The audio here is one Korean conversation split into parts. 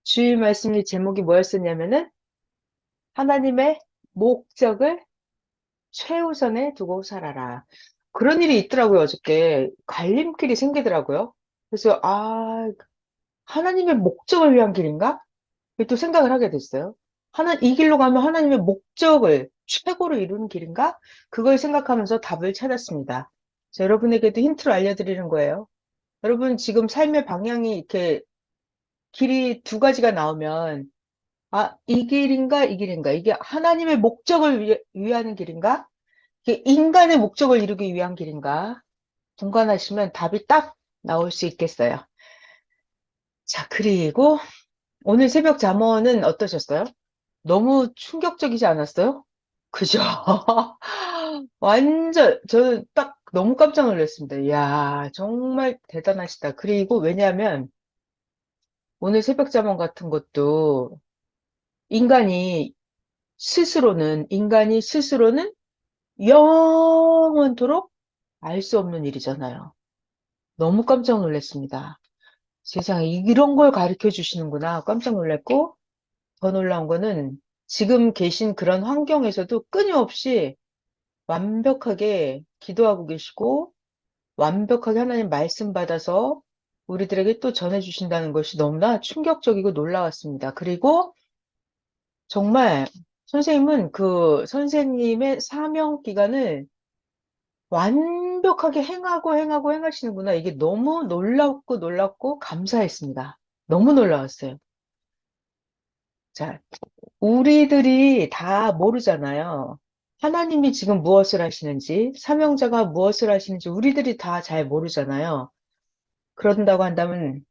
주일 말씀의 제목이 뭐였었냐면은 하나님의 목적을 최우선에 두고 살아라. 그런 일이 있더라고요, 어저께. 갈림길이 생기더라고요. 그래서, 하나님의 목적을 위한 길인가? 또 생각을 하게 됐어요. 이 길로 가면 하나님의 목적을 최고로 이루는 길인가? 그걸 생각하면서 답을 찾았습니다. 자, 여러분에게도 힌트를 알려드리는 거예요. 여러분 지금 삶의 방향이 이렇게 길이 두 가지가 나오면 이 길인가, 이 길인가? 이게 하나님의 목적을 위하는 길인가? 이게 인간의 목적을 이루기 위한 길인가? 분간하시면 답이 딱 나올 수 있겠어요. 자, 그리고 오늘 새벽 잠언은 어떠셨어요? 너무 충격적이지 않았어요? 그죠? 완전, 저는 딱 너무 깜짝 놀랐습니다. 이야, 정말 대단하시다. 그리고 왜냐하면 오늘 새벽 잠언 같은 것도 인간이 인간이 스스로는 영원토록 알 수 없는 일이잖아요. 너무 깜짝 놀랐습니다. 세상에 이런 걸 가르쳐 주시는구나. 깜짝 놀랐고, 더 놀라운 거는 지금 계신 그런 환경에서도 끊임없이 완벽하게 기도하고 계시고, 완벽하게 하나님 말씀 받아서 우리들에게 또 전해주신다는 것이 너무나 충격적이고 놀라웠습니다. 그리고 정말 선생님은 그 선생님의 사명 기간을 완벽하게 행하시는구나. 이게 너무 놀랍고 감사했습니다. 너무 놀라웠어요. 자, 우리들이 다 모르잖아요. 하나님이 지금 무엇을 하시는지, 사명자가 무엇을 하시는지 우리들이 다 잘 모르잖아요. 그런다고 한다면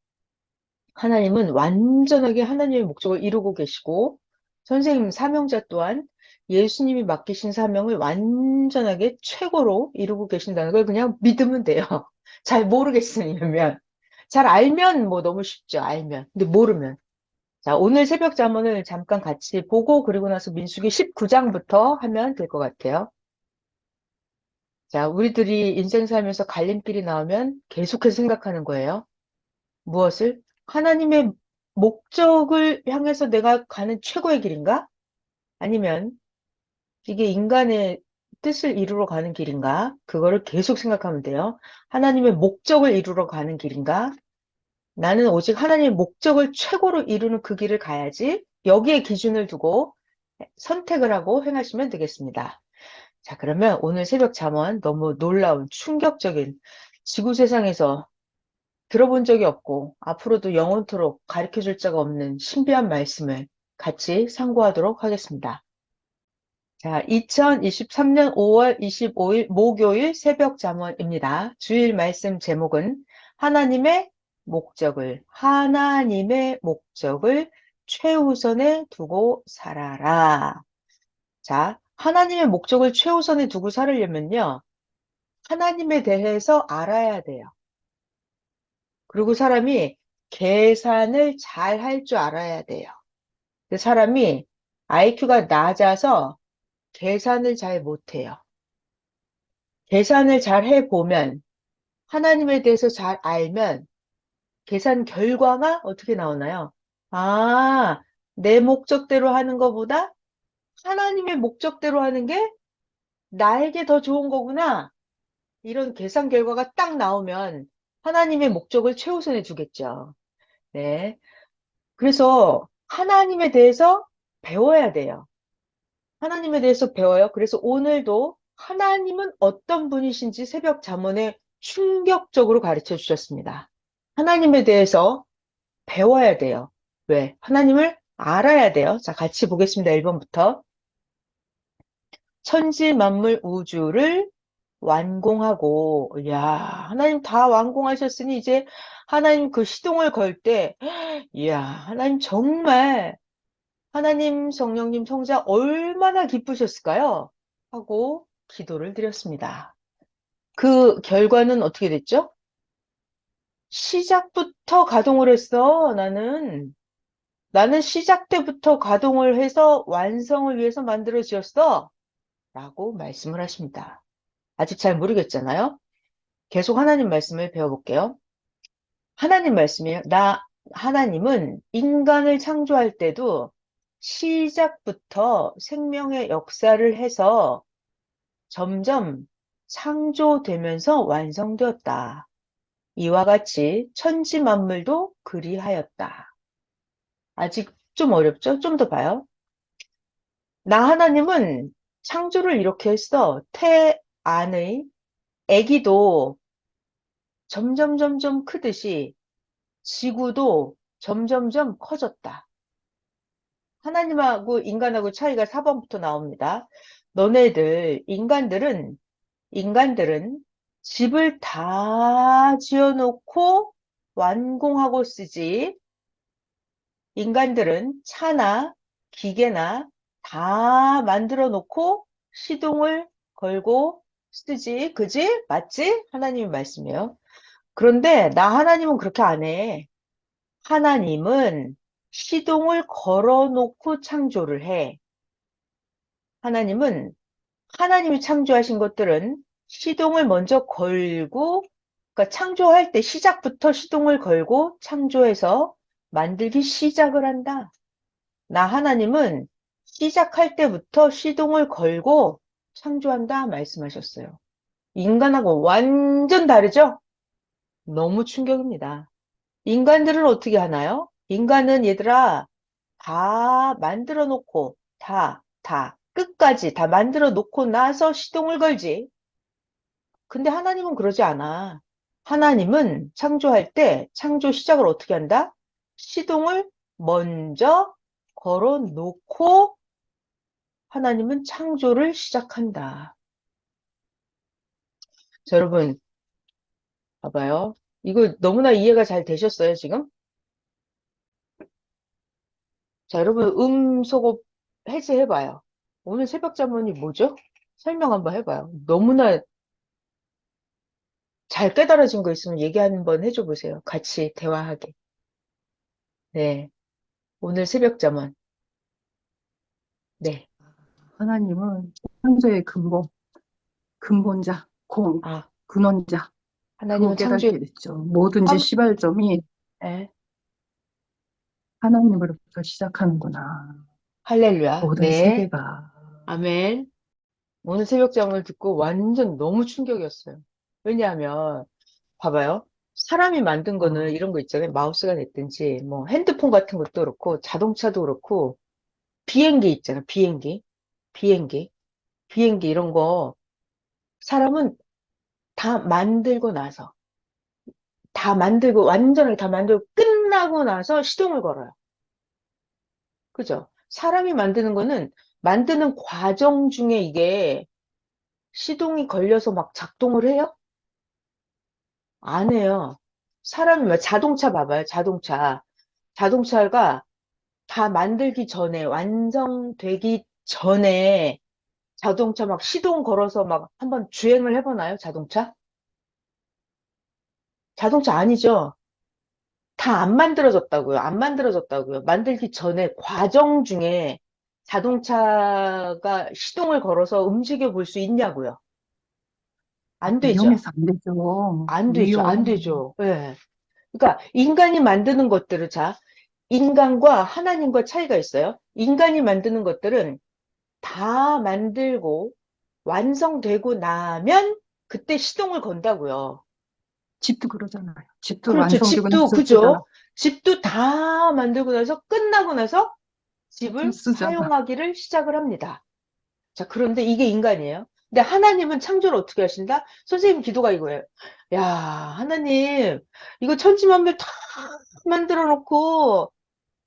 하나님은 완전하게 하나님의 목적을 이루고 계시고, 선생님 사명자 또한 예수님이 맡기신 사명을 완전하게 최고로 이루고 계신다는 걸 그냥 믿으면 돼요. 잘 모르겠으면. 잘 알면 뭐 너무 쉽죠, 알면. 근데 모르면. 자, 오늘 새벽 잠언을 잠깐 같이 보고 그리고 나서 민수기 19장부터 하면 될 것 같아요. 자, 우리들이 인생 살면서 갈림길이 나오면 계속해서 생각하는 거예요. 무엇을? 하나님의 목적을 향해서 내가 가는 최고의 길인가? 아니면 이게 인간의 뜻을 이루러 가는 길인가? 그거를 계속 생각하면 돼요. 하나님의 목적을 이루러 가는 길인가? 나는 오직 하나님의 목적을 최고로 이루는 그 길을 가야지. 여기에 기준을 두고 선택을 하고 행하시면 되겠습니다. 자, 그러면 오늘 새벽 잠언 너무 놀라운 충격적인 지구 세상에서 들어본 적이 없고 앞으로도 영원토록 가르쳐 줄 자가 없는 신비한 말씀을 같이 상고하도록 하겠습니다. 자, 2023년 5월 25일 목요일 새벽 잠언입니다. 주일 말씀 제목은 하나님의 목적을 최우선에 두고 살아라. 자, 하나님의 목적을 최우선에 두고 살으려면요. 하나님에 대해서 알아야 돼요. 그리고 사람이 계산을 잘 할 줄 알아야 돼요. 근데 사람이 IQ가 낮아서 계산을 잘 못해요. 계산을 잘 해보면, 하나님에 대해서 잘 알면, 계산 결과가 어떻게 나오나요? 아, 내 목적대로 하는 것보다 하나님의 목적대로 하는 게 나에게 더 좋은 거구나. 이런 계산 결과가 딱 나오면 하나님의 목적을 최우선에 두겠죠. 네. 그래서 하나님에 대해서 배워야 돼요. 하나님에 대해서 배워요. 그래서 오늘도 하나님은 어떤 분이신지 새벽 잠언에 충격적으로 가르쳐 주셨습니다. 하나님에 대해서 배워야 돼요. 왜? 하나님을 알아야 돼요. 자, 같이 보겠습니다. 1번부터. 천지 만물 우주를 완공하고, 이야, 하나님 다 완공하셨으니 이제 하나님 그 시동을 걸 때, 이야, 하나님 정말 하나님 성령님 성자 얼마나 기쁘셨을까요? 하고 기도를 드렸습니다. 그 결과는 어떻게 됐죠? 시작부터 가동을 했어. 나는 시작 때부터 가동을 해서 완성을 위해서 만들어지었어. 라고 말씀을 하십니다. 아직 잘 모르겠잖아요. 계속 하나님 말씀을 배워볼게요. 하나님 말씀이에요. 하나님은 인간을 창조할 때도 시작부터 생명의 역사를 해서 점점 창조되면서 완성되었다. 이와 같이 천지 만물도 그리하였다. 아직 좀 어렵죠? 좀 더 봐요. 나 하나님은 창조를 이렇게 했어. 태 안의 아기도 점점 크듯이 지구도 점점점 커졌다. 하나님하고 인간하고 차이가 4번부터 나옵니다. 인간들은 집을 다 지어놓고 완공하고 쓰지. 인간들은 차나 기계나 다 만들어 놓고 시동을 걸고 쓰지. 그지? 맞지? 하나님의 말씀이에요. 그런데 나 하나님은 그렇게 안 해. 하나님은 시동을 걸어 놓고 창조를 해. 하나님은 하나님이 창조하신 것들은 시동을 먼저 걸고, 그러니까 창조할 때 시작부터 시동을 걸고 창조해서 만들기 시작을 한다. 나 하나님은 시작할 때부터 시동을 걸고 창조한다 말씀하셨어요. 인간하고 완전 다르죠? 너무 충격입니다. 인간들은 어떻게 하나요? 인간은 얘들아, 다 만들어 놓고, 끝까지 다 만들어 놓고 나서 시동을 걸지. 근데 하나님은 그러지 않아. 하나님은 창조할 때 창조 시작을 어떻게 한다? 시동을 먼저 걸어 놓고 하나님은 창조를 시작한다. 자, 여러분, 봐봐요. 이거 너무나 이해가 잘 되셨어요, 지금? 자, 여러분, 음소거 해제해봐요. 오늘 새벽 잠언이 뭐죠? 설명 한번 해봐요. 너무나 잘 깨달아진 거 있으면 얘기 한번 해줘 보세요. 같이 대화하게. 네. 오늘 새벽 잠언. 네. 하나님은 창조의 근본자, 아, 근원자, 그거 하나님은 창조의, 깨닫게 됐죠. 뭐든지 한, 시발점이 예, 하나님으로부터 시작하는구나. 할렐루야. 모든 네. 세계가. 아멘. 오늘 새벽 잠을 듣고 완전 너무 충격이었어요. 왜냐하면, 봐봐요. 사람이 만든 거는 어, 이런 거 있잖아요. 마우스가 됐든지, 뭐, 핸드폰 같은 것도 그렇고, 자동차도 그렇고, 비행기 있잖아요. 비행기. 비행기 이런 거, 사람은 다 만들고 나서, 완전하게 다 만들고 끝나고 나서 시동을 걸어요. 그죠? 사람이 만드는 거는 만드는 과정 중에 이게 시동이 걸려서 막 작동을 해요? 안 해요. 사람이 자동차 봐봐요. 자동차가 다 만들기 전에, 완성되기 전에 자동차 막 시동 걸어서 막 한번 주행을 해보나요? 자동차? 자동차 아니죠? 다 안 만들어졌다고요. 안 만들어졌다고요. 만들기 전에 과정 중에 자동차가 시동을 걸어서 움직여 볼 수 있냐고요. 안 되죠. 위험해서 안 되죠. 안 되죠. 안 위험. 되죠. 예. 그러니까 인간이 만드는 것들을 인간과 하나님과 차이가 있어요. 인간이 만드는 것들은 다 만들고 완성되고 나면 그때 시동을 건다고요. 집도 그러잖아요. 집도 그렇죠. 완성되고 집도, 나서 쓰잖아. 그죠? 집도 다 만들고 나서 끝나고 나서 집을 쓰잖아. 사용하기를 시작을 합니다. 자, 그런데 이게 인간이에요. 근데 하나님은 창조를 어떻게 하신다? 선생님 기도가 이거예요. 야, 하나님, 이거 천지만물 다 만들어 놓고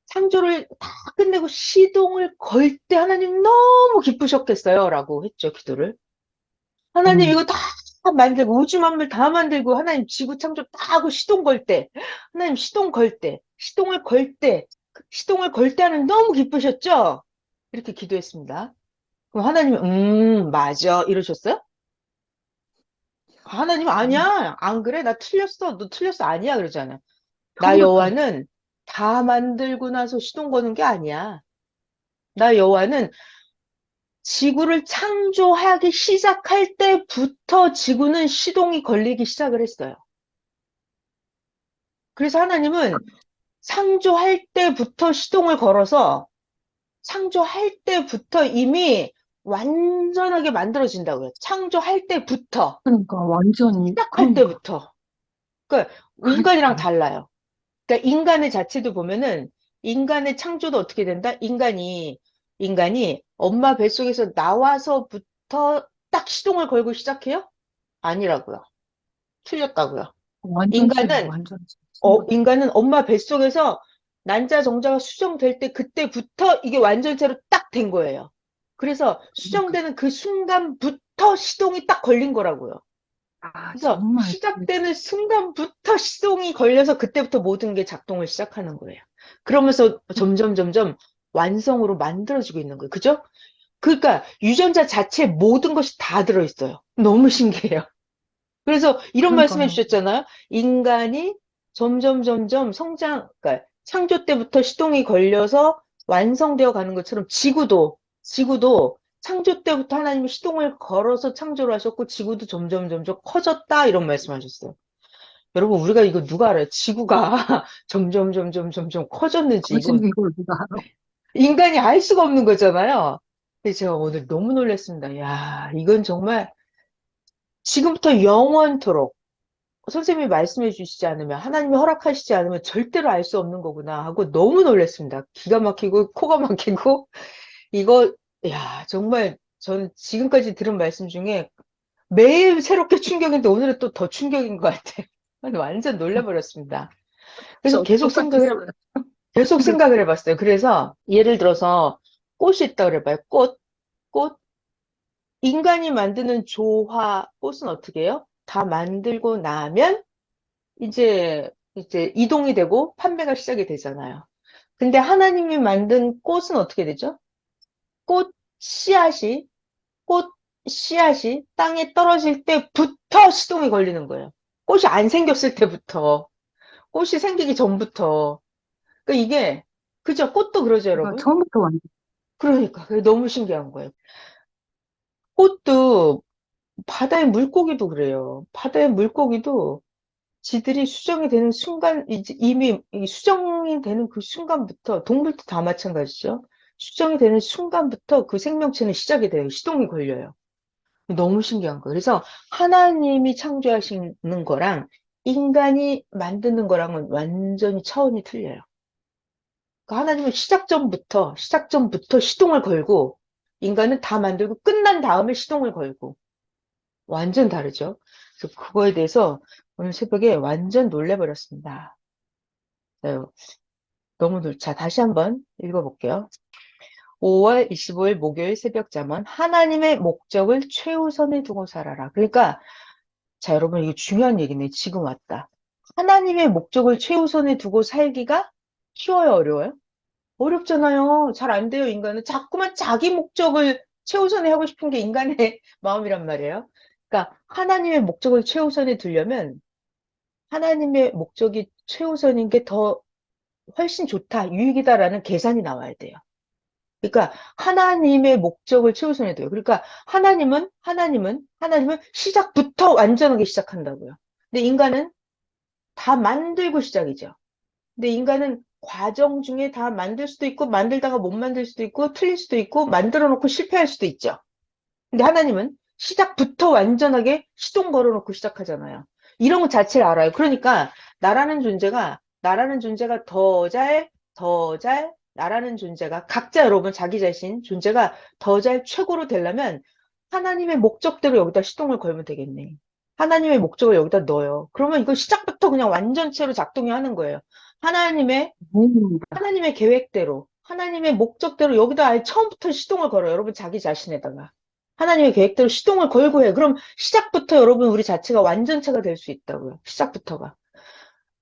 창조를 다 끝내고 시동을 걸 때 하나님 너무 기쁘셨겠어요. 라고 했죠, 기도를. 하나님 음, 이거 다 만들고 우주 만물 다 만들고 하나님 지구 창조 다 하고 시동 걸 때, 하나님 시동을 걸 때 하나님 너무 기쁘셨죠? 이렇게 기도했습니다. 그럼 하나님이 맞아 이러셨어요? 하나님 아니야 안 그래 나 틀렸어 너 틀렸어 아니야 그러잖아요. 나 처음부터 여호와는 다 만들고 나서 시동 거는 게 아니야. 나 여호와는 지구를 창조하기 시작할 때부터 지구는 시동이 걸리기 시작을 했어요. 그래서 하나님은 창조할 때부터 시동을 걸어서 창조할 때부터 이미 완전하게 만들어진다고요. 창조할 때부터, 그러니까 완전히, 시작할 그러니까. 때부터. 그러니까 인간이랑 그러니까. 달라요. 그러니까 인간의 자체도 보면은 인간의 창조도 어떻게 된다? 인간이 엄마 뱃속에서 나와서부터 딱 시동을 걸고 시작해요? 아니라고요. 틀렸다고요. 완전체야, 인간은 완전체. 인간은 엄마 뱃속에서 난자 정자가 수정될 때 그때부터 이게 완전체로 딱 된 거예요. 그래서 그러니까. 수정되는 그 순간부터 시동이 딱 걸린 거라고요. 아, 그래서 정말. 시작되는 순간부터 시동이 걸려서 그때부터 모든 게 작동을 시작하는 거예요. 그러면서 점점 점점 완성으로 만들어지고 있는 거예요. 그죠? 그러니까 유전자 자체에 모든 것이 다 들어있어요. 너무 신기해요. 그래서 이런 말씀해 그러니까요. 주셨잖아요. 인간이 점점 점점 그러니까 창조 때부터 시동이 걸려서 완성되어 가는 것처럼 지구도 창조 때부터 하나님이 시동을 걸어서 창조를 하셨고 지구도 점점 점점 커졌다 이런 말씀하셨어요. 여러분 우리가 이거 누가 알아요? 지구가 점점 점점 점점 커졌는지 거짓 이거 이걸 누가 알아? 인간이 알 수가 없는 거잖아요. 근데 제가 오늘 너무 놀랐습니다. 야, 이건 정말 지금부터 영원토록 선생님이 말씀해 주시지 않으면, 하나님이 허락하시지 않으면 절대로 알 수 없는 거구나 하고 너무 놀랐습니다. 기가 막히고, 코가 막히고, 이거, 야, 정말 저는 지금까지 들은 말씀 중에 매일 새롭게 충격인데 오늘은 또 더 충격인 것 같아요. 완전 놀라버렸습니다. 그래서 저 똑같았어요. 계속 네. 생각을 해봤어요. 그래서 예를 들어서 꽃이 있다 그래봐요. 꽃. 인간이 만드는 조화, 꽃은 어떻게 해요? 다 만들고 나면 이제 이동이 되고 판매가 시작이 되잖아요. 근데 하나님이 만든 꽃은 어떻게 되죠? 꽃 씨앗이, 꽃 씨앗이 땅에 떨어질 때부터 시동이 걸리는 거예요. 꽃이 안 생겼을 때부터, 꽃이 생기기 전부터. 그러니까 이게, 그죠? 꽃도 그러죠, 제가 여러분? 처음부터 완전. 그러니까. 그게 너무 신기한 거예요. 꽃도, 바다의 물고기도 그래요. 바다의 물고기도 지들이 수정이 되는 순간, 이제 이미 이 수정이 되는 그 순간부터, 동물도 다 마찬가지죠. 수정이 되는 순간부터 그 생명체는 시작이 돼요. 시동이 걸려요. 너무 신기한 거예요. 그래서 하나님이 창조하시는 거랑 인간이 만드는 거랑은 완전히 차원이 틀려요. 그러니까 하나님은 시작 전부터 시동을 걸고, 인간은 다 만들고 끝난 다음에 시동을 걸고, 완전 다르죠. 그래서 그거에 대해서 오늘 새벽에 완전 놀래버렸습니다. 네, 자, 다시 한번 읽어볼게요. 5월 25일 목요일 새벽 잠언, 하나님의 목적을 최우선에 두고 살아라. 그러니까, 자, 여러분, 이게 중요한 얘기네. 지금 왔다. 하나님의 목적을 최우선에 두고 살기가 쉬워요, 어려워요? 어렵잖아요. 잘 안 돼요, 인간은. 자꾸만 자기 목적을 최우선에 하고 싶은 게 인간의 마음이란 말이에요. 그러니까, 하나님의 목적을 최우선에 두려면, 하나님의 목적이 최우선인 게 훨씬 좋다, 유익이다라는 계산이 나와야 돼요. 그러니까 하나님의 목적을 최우선에 둬요. 그러니까 하나님은 시작부터 완전하게 시작한다고요. 근데 인간은 다 만들고 시작이죠. 근데 인간은 과정 중에 다 만들 수도 있고 만들다가 못 만들 수도 있고 틀릴 수도 있고 만들어 놓고 실패할 수도 있죠. 근데 하나님은 시작부터 완전하게 시동 걸어 놓고 시작하잖아요. 이런 것 자체를 알아요. 그러니까 나라는 존재가 나라는 존재가 각자 여러분 자기 자신 존재가 더 잘 최고로 되려면 하나님의 목적대로 여기다 시동을 걸면 되겠네. 하나님의 목적을 여기다 넣어요. 그러면 이거 시작부터 그냥 완전체로 작동이 하는 거예요. 하나님의 다행입니다. 하나님의 계획대로, 하나님의 목적대로 여기다 아예 처음부터 시동을 걸어요. 여러분 자기 자신에다가. 하나님의 계획대로 시동을 걸고 해요. 그럼 시작부터 여러분 우리 자체가 완전체가 될 수 있다고요. 시작부터가.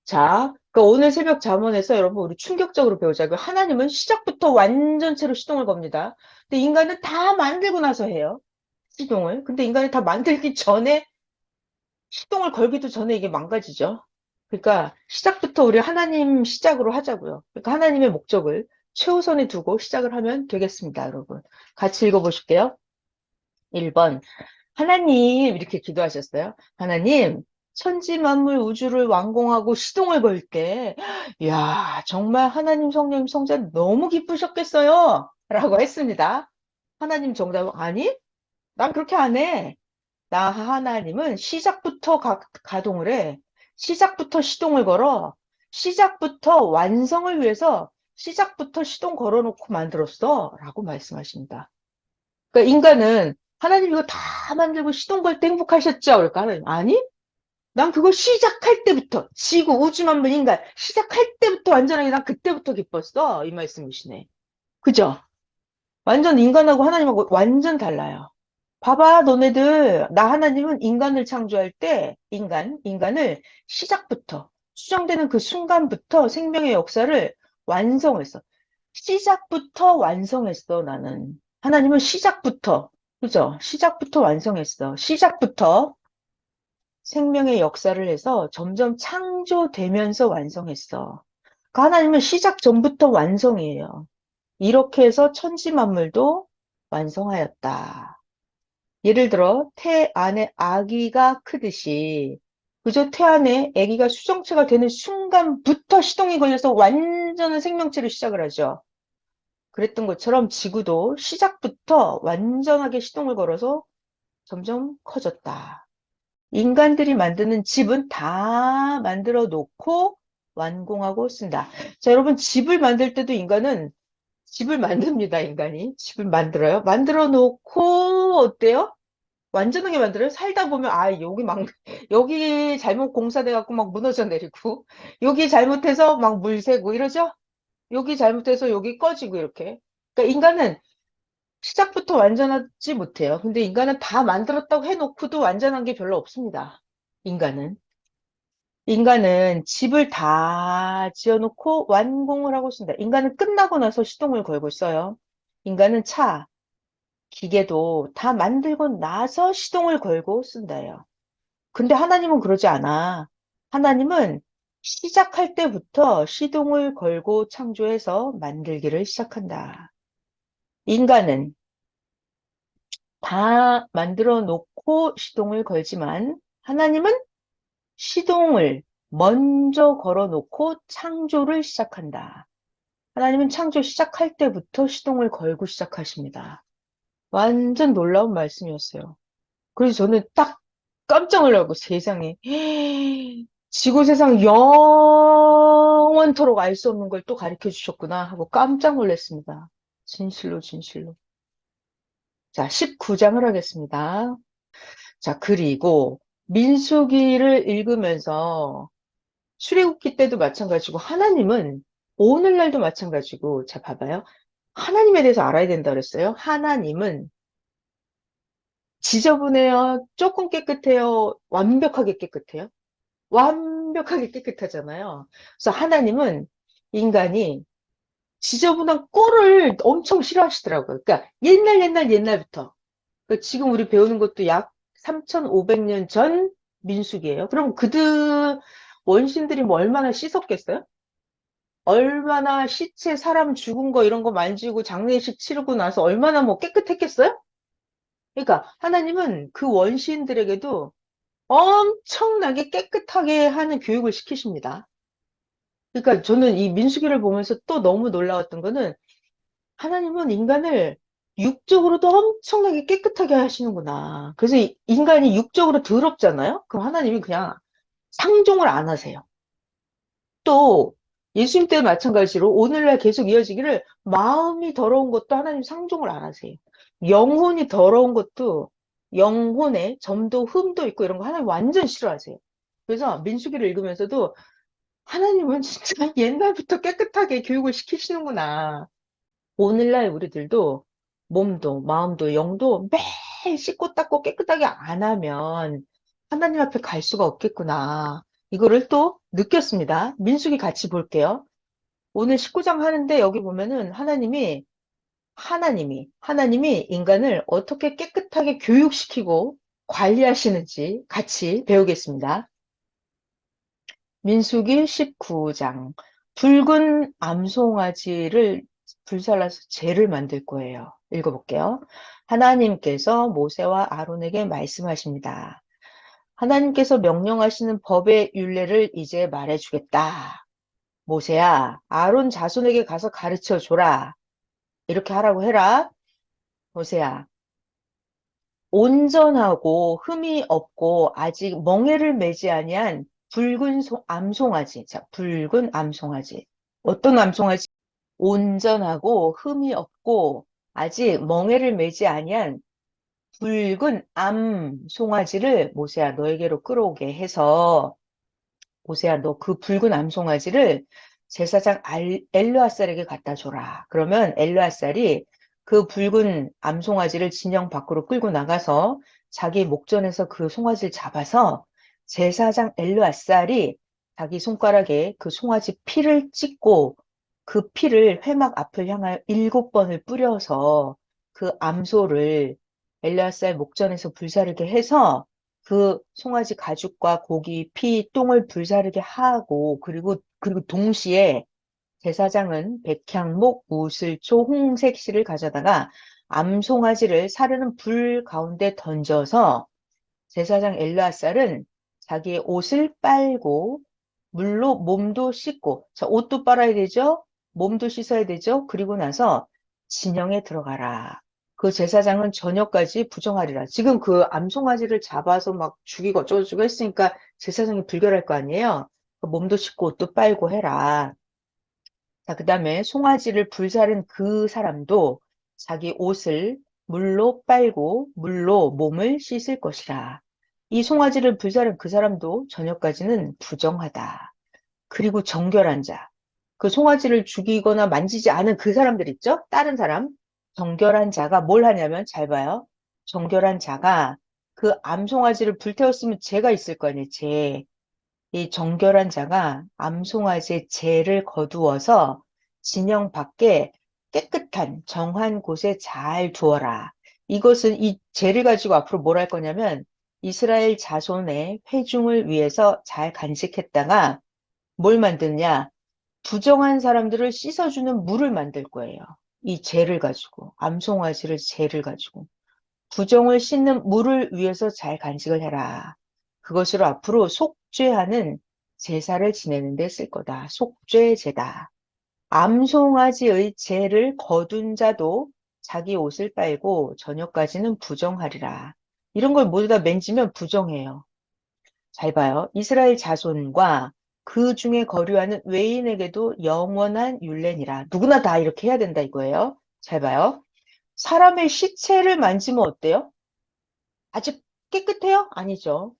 자, 그러니까 오늘 새벽 잠언에서 여러분 우리 충격적으로 배우자고요. 하나님은 시작부터 완전체로 시동을 겁니다. 근데 인간은 다 만들고 나서 해요. 시동을. 근데 인간이 다 만들기 전에 시동을 걸기도 전에 이게 망가지죠. 그러니까 시작부터 우리 하나님 시작으로 하자고요. 그러니까 하나님의 목적을 최우선에 두고 시작을 하면 되겠습니다, 여러분. 같이 읽어보실게요. 1번. 하나님, 이렇게 기도하셨어요. 하나님, 천지 만물 우주를 완공하고 시동을 걸 때, 야, 정말 하나님 성령 성자 너무 기쁘셨겠어요. 라고 했습니다. 하나님 정답은 아니, 난 그렇게 안 해. 나 하나님은 시작부터 가동을 해. 시작부터 시동을 걸어. 시작부터 완성을 위해서 시작부터 시동 걸어놓고 만들었어. 라고 말씀하십니다. 그러니까 인간은 하나님 이거 다 만들고 시동 걸 때 행복하셨죠? 그러니까 하나님, 아니? 난 그거 시작할 때부터, 지구, 우주 만물, 인간, 시작할 때부터 완전하게 난 그때부터 기뻤어. 이 말씀이시네. 그죠? 완전 인간하고 하나님하고 완전 달라요. 봐봐, 너네들. 나 하나님은 인간을 창조할 때, 인간을 시작부터, 수정되는 그 순간부터 생명의 역사를 완성했어. 시작부터 완성했어, 나는. 하나님은 시작부터, 그죠? 시작부터 완성했어. 시작부터 생명의 역사를 해서 점점 창조되면서 완성했어. 그 하나님은 시작 전부터 완성이에요. 이렇게 해서 천지 만물도 완성하였다. 예를 들어 태 안에 아기가 크듯이 그저 태 안에 아기가 수정체가 되는 순간부터 시동이 걸려서 완전한 생명체를 시작을 하죠. 그랬던 것처럼 지구도 시작부터 완전하게 시동을 걸어서 점점 커졌다. 인간들이 만드는 집은 다 만들어 놓고 완공하고 쓴다. 자, 여러분, 집을 만들 때도 인간은 집을 만듭니다, 인간이. 집을 만들어요. 만들어 놓고, 어때요? 완전하게 만들어요. 살다 보면, 아, 여기 막, 여기 잘못 공사돼갖고 막 무너져 내리고, 여기 잘못해서 막 물 새고 이러죠? 여기 잘못해서 여기 꺼지고 이렇게. 그러니까 인간은 시작부터 완전하지 못해요. 근데 인간은 다 만들었다고 해놓고도 완전한 게 별로 없습니다. 인간은. 인간은 집을 다 지어놓고 완공을 하고 있습니다. 인간은 끝나고 나서 시동을 걸고 있어요. 인간은 차, 기계도 다 만들고 나서 시동을 걸고 쓴다요. 근데 하나님은 그러지 않아. 하나님은 시작할 때부터 시동을 걸고 창조해서 만들기를 시작한다. 인간은 다 만들어 놓고 시동을 걸지만 하나님은 시동을 먼저 걸어 놓고 창조를 시작한다. 하나님은 창조 시작할 때부터 시동을 걸고 시작하십니다. 완전 놀라운 말씀이었어요. 그래서 저는 딱 깜짝 놀라고 세상에 지구 세상 영원토록 알 수 없는 걸 또 가르쳐 주셨구나 하고 깜짝 놀랐습니다. 진실로 진실로. 자, 19장을 하겠습니다. 자, 그리고 민수기를 읽으면서 출애굽기 때도 마찬가지고 하나님은 오늘날도 마찬가지고 자, 봐봐요. 하나님에 대해서 알아야 된다 그랬어요. 하나님은 지저분해요? 조금 깨끗해요? 완벽하게 깨끗해요? 완벽하게 깨끗하잖아요. 그래서 하나님은 인간이 지저분한 꼴을 엄청 싫어하시더라고요. 그러니까 옛날부터. 그러니까 지금 우리 배우는 것도 약 3,500년 전 민수기예요. 그럼 그들 원신들이 뭐 얼마나 씻었겠어요? 얼마나 시체 사람 죽은 거 이런 거 만지고 장례식 치르고 나서 얼마나 뭐 깨끗했겠어요? 그러니까 하나님은 그 원시인들에게도 엄청나게 깨끗하게 하는 교육을 시키십니다. 그러니까 저는 이 민수기를 보면서 또 너무 놀라웠던 거는 하나님은 인간을 육적으로도 엄청나게 깨끗하게 하시는구나. 그래서 인간이 육적으로 더럽잖아요? 그럼 하나님이 그냥 상종을 안 하세요. 또 예수님 때 마찬가지로 오늘날 계속 이어지기를 마음이 더러운 것도 하나님 상종을 안 하세요. 영혼이 더러운 것도 영혼에 점도 흠도 있고 이런 거 하나님 완전 싫어하세요. 그래서 민수기를 읽으면서도 하나님은 진짜 옛날부터 깨끗하게 교육을 시키시는구나. 오늘날 우리들도 몸도 마음도 영도 매일 씻고 닦고 깨끗하게 안 하면 하나님 앞에 갈 수가 없겠구나. 이거를 또 느꼈습니다. 민수기 같이 볼게요. 오늘 19장 하는데 여기 보면은 하나님이 인간을 어떻게 깨끗하게 교육시키고 관리하시는지 같이 배우겠습니다. 민수기 19장. 붉은 암송아지를 불살라서 재를 만들 거예요. 읽어볼게요. 하나님께서 모세와 아론에게 말씀하십니다. 하나님께서 명령하시는 법의 율례를 이제 말해주겠다. 모세야, 아론 자손에게 가서 가르쳐 줘라. 이렇게 하라고 해라. 모세야, 온전하고 흠이 없고 아직 멍에를 매지 아니한 붉은 암송아지. 자, 붉은 암송아지. 어떤 암송아지? 온전하고 흠이 없고 아직 멍에를 매지 아니한 붉은 암송아지를 모세야 너에게로 끌어오게 해서 모세야 너 그 붉은 암송아지를 제사장 엘르아살에게 갖다 줘라. 그러면 엘르아살이 그 붉은 암송아지를 진영 밖으로 끌고 나가서 자기 목전에서 그 송아지를 잡아서 제사장 엘르아살이 자기 손가락에 그 송아지 피를 찍고 그 피를 회막 앞을 향하여 7번을 뿌려서 그 암소를 엘르아살 목전에서 불사르게 해서 그 송아지 가죽과 고기, 피, 똥을 불사르게 하고 그리고 동시에 제사장은 백향목, 우슬초, 홍색 실을 가져다가 암송아지를 사르는 불 가운데 던져서 제사장 엘르아살은 자기의 옷을 빨고 물로 몸도 씻고 자, 옷도 빨아야 되죠? 몸도 씻어야 되죠? 그리고 나서 진영에 들어가라. 그 제사장은 저녁까지 부정하리라. 지금 그 암송아지를 잡아서 막 죽이고 어쩌고저쩌고 했으니까 제사장이 불결할 거 아니에요? 그 몸도 씻고 옷도 빨고 해라. 자, 그 다음에 송아지를 불사른 그 사람도 자기 옷을 물로 빨고 물로 몸을 씻을 것이라. 이 송아지를 불사른 그 사람도 저녁까지는 부정하다. 그리고 정결한 자. 그 송아지를 죽이거나 만지지 않은 그 사람들 있죠? 다른 사람. 정결한 자가 뭘 하냐면 잘 봐요. 정결한 자가 그 암송아지를 불태웠으면 죄가 있을 거 아니에요. 죄. 이 정결한 자가 암송아지의 죄를 거두어서 진영 밖에 깨끗한 정한 곳에 잘 두어라. 이것은 이 죄를 가지고 앞으로 뭘 할 거냐면 이스라엘 자손의 회중을 위해서 잘 간직했다가 뭘 만드냐? 부정한 사람들을 씻어주는 물을 만들 거예요. 이 죄를 가지고, 암송아지를 죄를 가지고. 부정을 씻는 물을 위해서 잘 간직을 해라. 그것으로 앞으로 속죄하는 제사를 지내는 데 쓸 거다. 속죄제다. 암송아지의 죄를 거둔 자도 자기 옷을 빨고 저녁까지는 부정하리라. 이런 걸 모두 다 맨지면 부정해요. 잘 봐요. 이스라엘 자손과 그 중에 거류하는 외인에게도 영원한 율례니라. 누구나 다 이렇게 해야 된다 이거예요. 잘 봐요. 사람의 시체를 만지면 어때요? 아직 깨끗해요? 아니죠.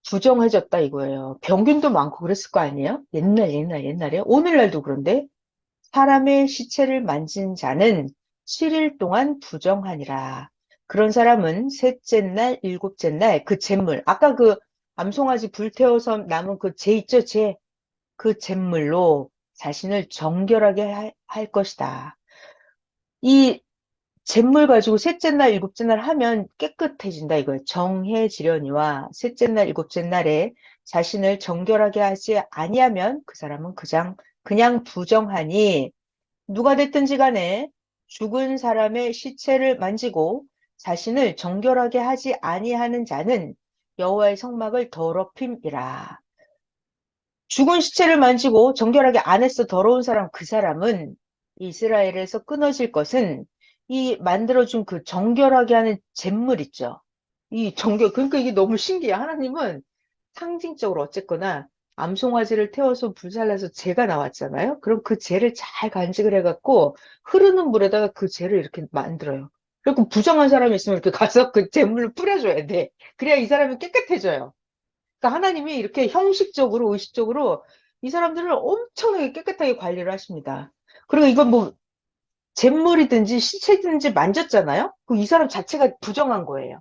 부정해졌다 이거예요. 병균도 많고 그랬을 거 아니에요? 옛날에. 오늘날도 그런데 사람의 시체를 만진 자는 7일 동안 부정하니라. 그런 사람은 셋째 날, 일곱째 날 그 잿물, 아까 그 암송아지 불태워서 남은 그 재 있죠, 재. 그 잿물로 자신을 정결하게 할 것이다. 이 잿물 가지고 셋째 날, 일곱째 날 하면 깨끗해진다 이거예요. 정해지려니와 셋째 날, 일곱째 날에 자신을 정결하게 하지 아니하면 그 사람은 그냥 부정하니 누가 됐든지 간에 죽은 사람의 시체를 만지고 자신을 정결하게 하지 아니하는 자는 여호와의 성막을 더럽힘이라. 죽은 시체를 만지고 정결하게 안 했어 더러운 사람 그 사람은 이스라엘에서 끊어질 것은 이 만들어준 그 정결하게 하는 잿물 있죠. 이 정결 그러니까 이게 너무 신기해. 하나님은 상징적으로 어쨌거나 암송아지를 태워서 불살라서 재가 나왔잖아요. 그럼 그 재를 잘 간직을 해갖고 흐르는 물에다가 그 재를 이렇게 만들어요. 그리고 부정한 사람이 있으면 이렇게 가서 그 재물을 뿌려줘야 돼. 그래야 이 사람이 깨끗해져요. 그러니까 하나님이 이렇게 형식적으로, 의식적으로 이 사람들을 엄청나게 깨끗하게 관리를 하십니다. 그리고 이건 뭐, 잿물이든지 시체든지 만졌잖아요? 그럼 이 사람 자체가 부정한 거예요.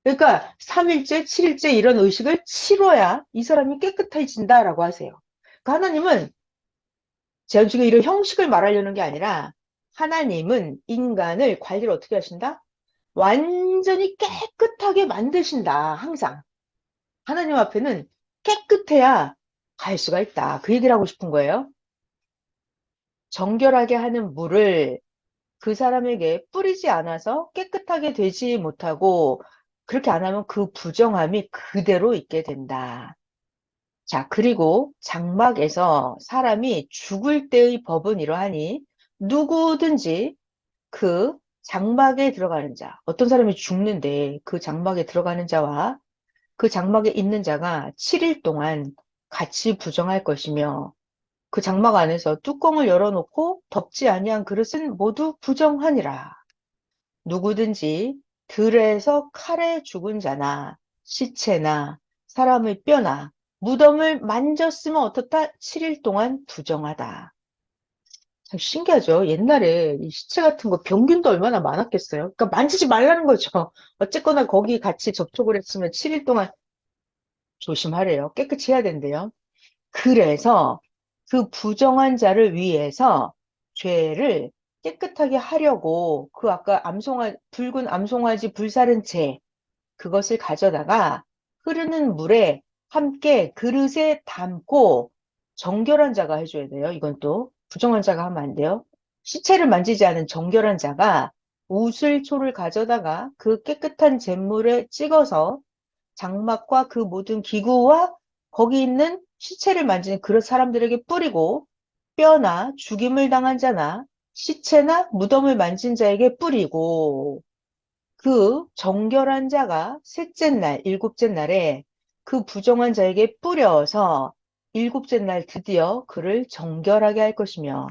그러니까 3일째, 7일째 이런 의식을 치러야 이 사람이 깨끗해진다라고 하세요. 그러니까 하나님은 제가 지금 이런 형식을 말하려는 게 아니라 하나님은 인간을 관리를 어떻게 하신다? 완전히 깨끗하게 만드신다, 항상. 하나님 앞에는 깨끗해야 갈 수가 있다. 그 얘기를 하고 싶은 거예요. 정결하게 하는 물을 그 사람에게 뿌리지 않아서 깨끗하게 되지 못하고 그렇게 안 하면 그 부정함이 그대로 있게 된다. 자, 그리고 장막에서 사람이 죽을 때의 법은 이러하니 누구든지 그 장막에 들어가는 자, 어떤 사람이 죽는데 그 장막에 들어가는 자와 그 장막에 있는 자가 7일 동안 같이 부정할 것이며 그 장막 안에서 뚜껑을 열어놓고 덮지 아니한 그릇은 모두 부정하니라. 누구든지 들에서 칼에 죽은 자나 시체나 사람의 뼈나 무덤을 만졌으면 어떻다? 7일 동안 부정하다. 참 신기하죠? 옛날에 이 시체 같은 거 병균도 얼마나 많았겠어요? 그러니까 만지지 말라는 거죠. 어쨌거나 거기 같이 접촉을 했으면 7일 동안 조심하래요. 깨끗이 해야 된대요. 그래서 그 부정한 자를 위해서 죄를 깨끗하게 하려고 그 아까 붉은 암송아지 불사른 채 그것을 가져다가 흐르는 물에 함께 그릇에 담고 정결한 자가 해줘야 돼요. 이건 또 부정한 자가 하면 안 돼요. 시체를 만지지 않은 정결한 자가 우슬초를 가져다가 그 깨끗한 잿물에 찍어서 장막과 그 모든 기구와 거기 있는 시체를 만지는 그런 사람들에게 뿌리고 뼈나 죽임을 당한 자나 시체나 무덤을 만진 자에게 뿌리고 그 정결한 자가 셋째 날, 일곱째 날에 그 부정한 자에게 뿌려서 일곱째 날 드디어 그를 정결하게 할 것이며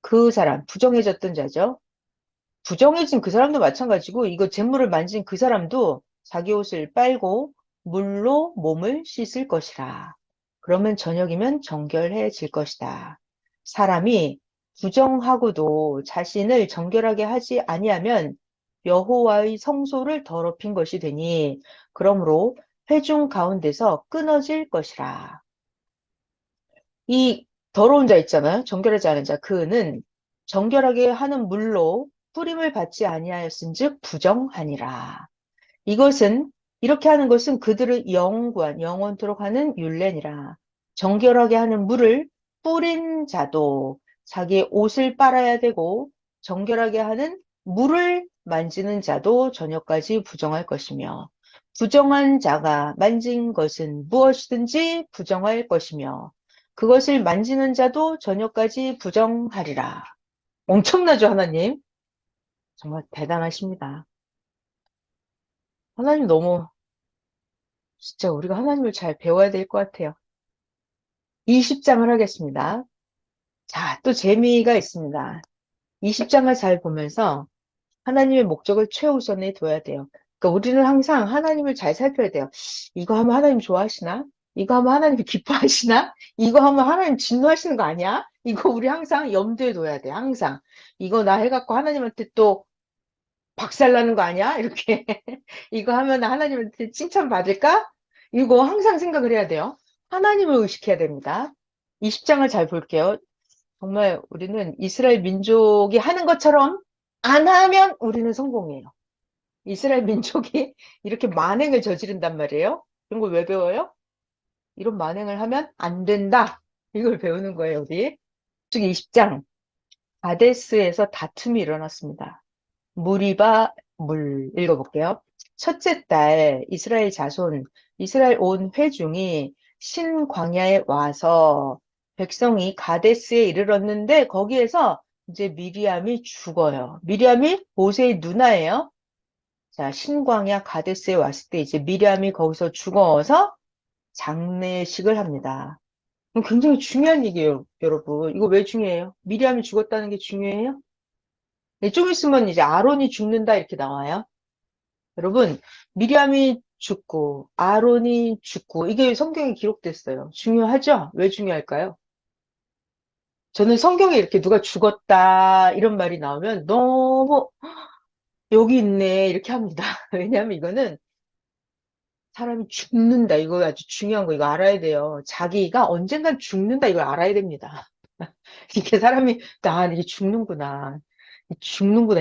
그 사람, 부정해졌던 자죠. 부정해진 그 사람도 마찬가지고 이거 잿물을 만진 그 사람도 자기 옷을 빨고 물로 몸을 씻을 것이라. 그러면 저녁이면 정결해질 것이다. 사람이 부정하고도 자신을 정결하게 하지 아니하면 여호와의 성소를 더럽힌 것이 되니 그러므로 회중 가운데서 끊어질 것이라. 이 더러운 자 있잖아요. 정결하지 않은 자. 그는 정결하게 하는 물로 뿌림을 받지 아니하였은즉 부정하니라. 이것은 이렇게 하는 것은 그들의 영원 영원토록 하는 율례니라. 정결하게 하는 물을 뿌린 자도 자기의 옷을 빨아야 되고 정결하게 하는 물을 만지는 자도 저녁까지 부정할 것이며 부정한 자가 만진 것은 무엇이든지 부정할 것이며 그것을 만지는 자도 저녁까지 부정하리라. 엄청나죠, 하나님? 정말 대단하십니다. 하나님 너무 진짜 우리가 하나님을 잘 배워야 될 것 같아요. 20장을 하겠습니다. 자, 또 재미가 있습니다. 20장을 잘 보면서 하나님의 목적을 최우선에 둬야 돼요. 그러니까 우리는 항상 하나님을 잘 살펴야 돼요. 이거 하면 하나님 좋아하시나? 이거 하면 하나님 기뻐하시나? 이거 하면 하나님 진노하시는 거 아니야? 이거 우리 항상 염두에 둬야 돼. 항상. 이거 나 해갖고 하나님한테 또 박살나는 거 아니야? 이렇게. 이거 하면 하나님한테 칭찬받을까? 이거 항상 생각을 해야 돼요. 하나님을 의식해야 됩니다. 20장을 잘 볼게요. 정말 우리는 이스라엘 민족이 하는 것처럼 안 하면 우리는 성공이에요. 이스라엘 민족이 이렇게 만행을 저지른단 말이에요. 이런 걸 왜 배워요? 이런 만행을 하면 안 된다. 이걸 배우는 거예요, 우리. 즉 20장. 가데스에서 다툼이 일어났습니다. 무리바 물 읽어볼게요. 첫째 달 이스라엘 자손, 이스라엘 온 회중이 신광야에 와서 백성이 가데스에 이르렀는데 거기에서 이제 미리암이 죽어요. 미리암이 모세의 누나예요. 자, 신광야 가데스에 왔을 때 이제 미리암이 거기서 죽어서 장례식을 합니다. 굉장히 중요한 얘기예요, 여러분. 이거 왜 중요해요? 미리암이 죽었다는 게 중요해요? 네, 좀 있으면 이제 아론이 죽는다 이렇게 나와요. 여러분, 미리암이 죽고 아론이 죽고 이게 성경에 기록됐어요. 중요하죠? 왜 중요할까요? 저는 성경에 이렇게 누가 죽었다 이런 말이 나오면 너무 여기 있네 이렇게 합니다. 왜냐하면 이거는 사람이 죽는다 이거 아주 중요한 거 이거 알아야 돼요. 자기가 언젠간 죽는다 이걸 알아야 됩니다. 이게 사람이 나 이게 죽는구나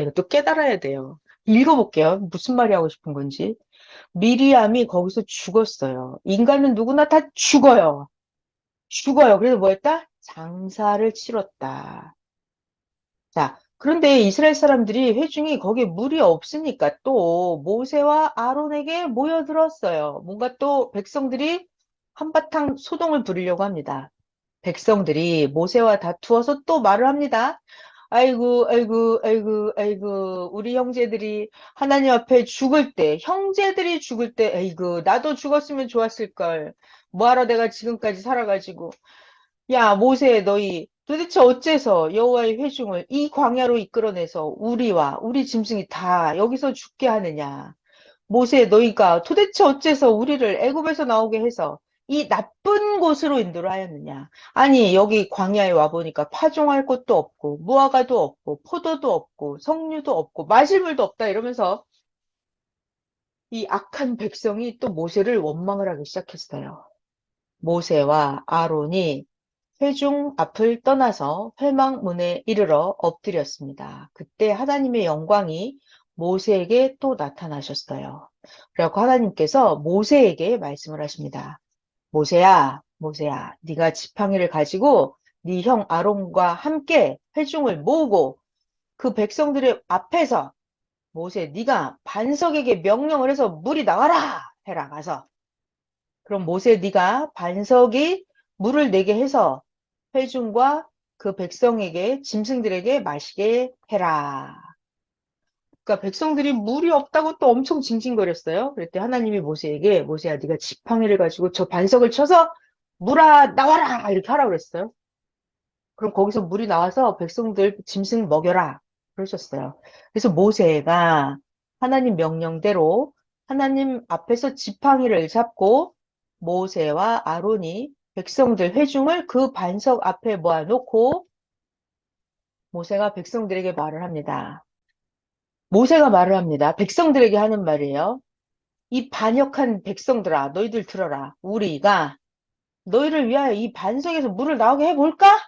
이거 또 깨달아야 돼요. 읽어볼게요. 무슨 말이 하고 싶은 건지. 미리암이 거기서 죽었어요. 인간은 누구나 다 죽어요. 죽어요. 그래서 뭐 했다? 장사를 치렀다. 자, 그런데 이스라엘 사람들이 회중이 거기에 물이 없으니까 또 모세와 아론에게 모여들었어요. 뭔가 또 백성들이 한바탕 소동을 부리려고 합니다. 백성들이 모세와 다투어서 또 말을 합니다. 아이고, 아이고, 아이고, 아이고, 우리 형제들이 하나님 앞에 죽을 때, 형제들이 죽을 때, 아이고, 나도 죽었으면 좋았을 걸. 뭐하러 내가 지금까지 살아가지고. 야, 모세, 너희 도대체 어째서 여호와의 회중을 이 광야로 이끌어내서 우리와 우리 짐승이 다 여기서 죽게 하느냐? 모세, 너희가 도대체 어째서 우리를 애굽에서 나오게 해서 이 나쁜 곳으로 인도를 하였느냐? 아니, 여기 광야에 와 보니까 파종할 곳도 없고 무화과도 없고 포도도 없고 석류도 없고 마실 물도 없다 이러면서 이 악한 백성이 또 모세를 원망을 하기 시작했어요. 모세와 아론이 회중 앞을 떠나서 회막문에 이르러 엎드렸습니다. 그때 하나님의 영광이 모세에게 또 나타나셨어요. 그래갖고 하나님께서 모세에게 말씀을 하십니다. 모세야, 모세야, 네가 지팡이를 가지고 네 형 아론과 함께 회중을 모으고 그 백성들의 앞에서 모세, 네가 반석에게 명령을 해서 물이 나와라 해라 가서. 그럼 모세 네가 반석이 물을 내게 해서 회중과 그 백성에게 짐승들에게 마시게 해라. 그러니까 백성들이 물이 없다고 또 엄청 징징거렸어요. 그랬더니 하나님이 모세에게 모세야 네가 지팡이를 가지고 저 반석을 쳐서 물아 나와라 이렇게 하라고 그랬어요. 그럼 거기서 물이 나와서 백성들 짐승 먹여라 그러셨어요. 그래서 모세가 하나님 명령대로 하나님 앞에서 지팡이를 잡고 모세와 아론이 백성들 회중을 그 반석 앞에 모아놓고 모세가 백성들에게 말을 합니다. 모세가 말을 합니다. 백성들에게 하는 말이에요. 이 반역한 백성들아, 너희들 들어라. 우리가 너희를 위하여 이 반석에서 물을 나오게 해볼까?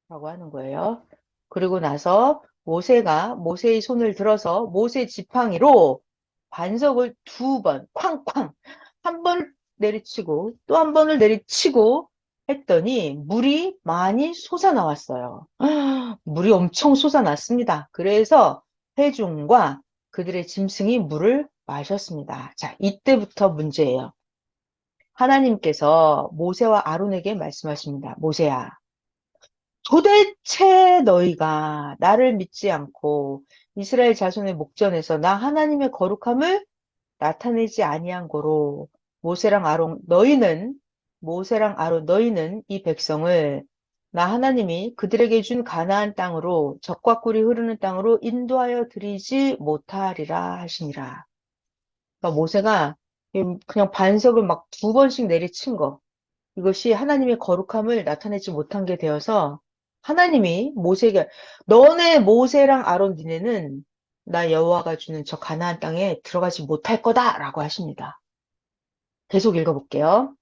라고 하는 거예요. 그리고 나서 모세가 모세의 손을 들어서 모세 지팡이로 반석을 두 번, 쾅쾅, 한 번 내리치고 또 한 번을 내리치고 했더니 물이 많이 솟아나왔어요. 물이 엄청 솟아났습니다. 그래서 회중과 그들의 짐승이 물을 마셨습니다. 자, 이때부터 문제예요. 하나님께서 모세와 아론에게 말씀하십니다. 모세야, 도대체 너희가 나를 믿지 않고 이스라엘 자손의 목전에서 나 하나님의 거룩함을 나타내지 아니한 고로 모세랑 아론 너희는 이 백성을 나 하나님이 그들에게 준 가나안 땅으로 젖과 꿀이 흐르는 땅으로 인도하여 드리지 못하리라 하시니라. 그러니까 모세가 그냥 반석을 막 두 번씩 내리친 거. 이것이 하나님의 거룩함을 나타내지 못한 게 되어서 하나님이 모세에게 너네 모세랑 아론 니네는 나 여호와가 주는 저 가나안 땅에 들어가지 못할 거다라고 하십니다. 계속 읽어볼게요.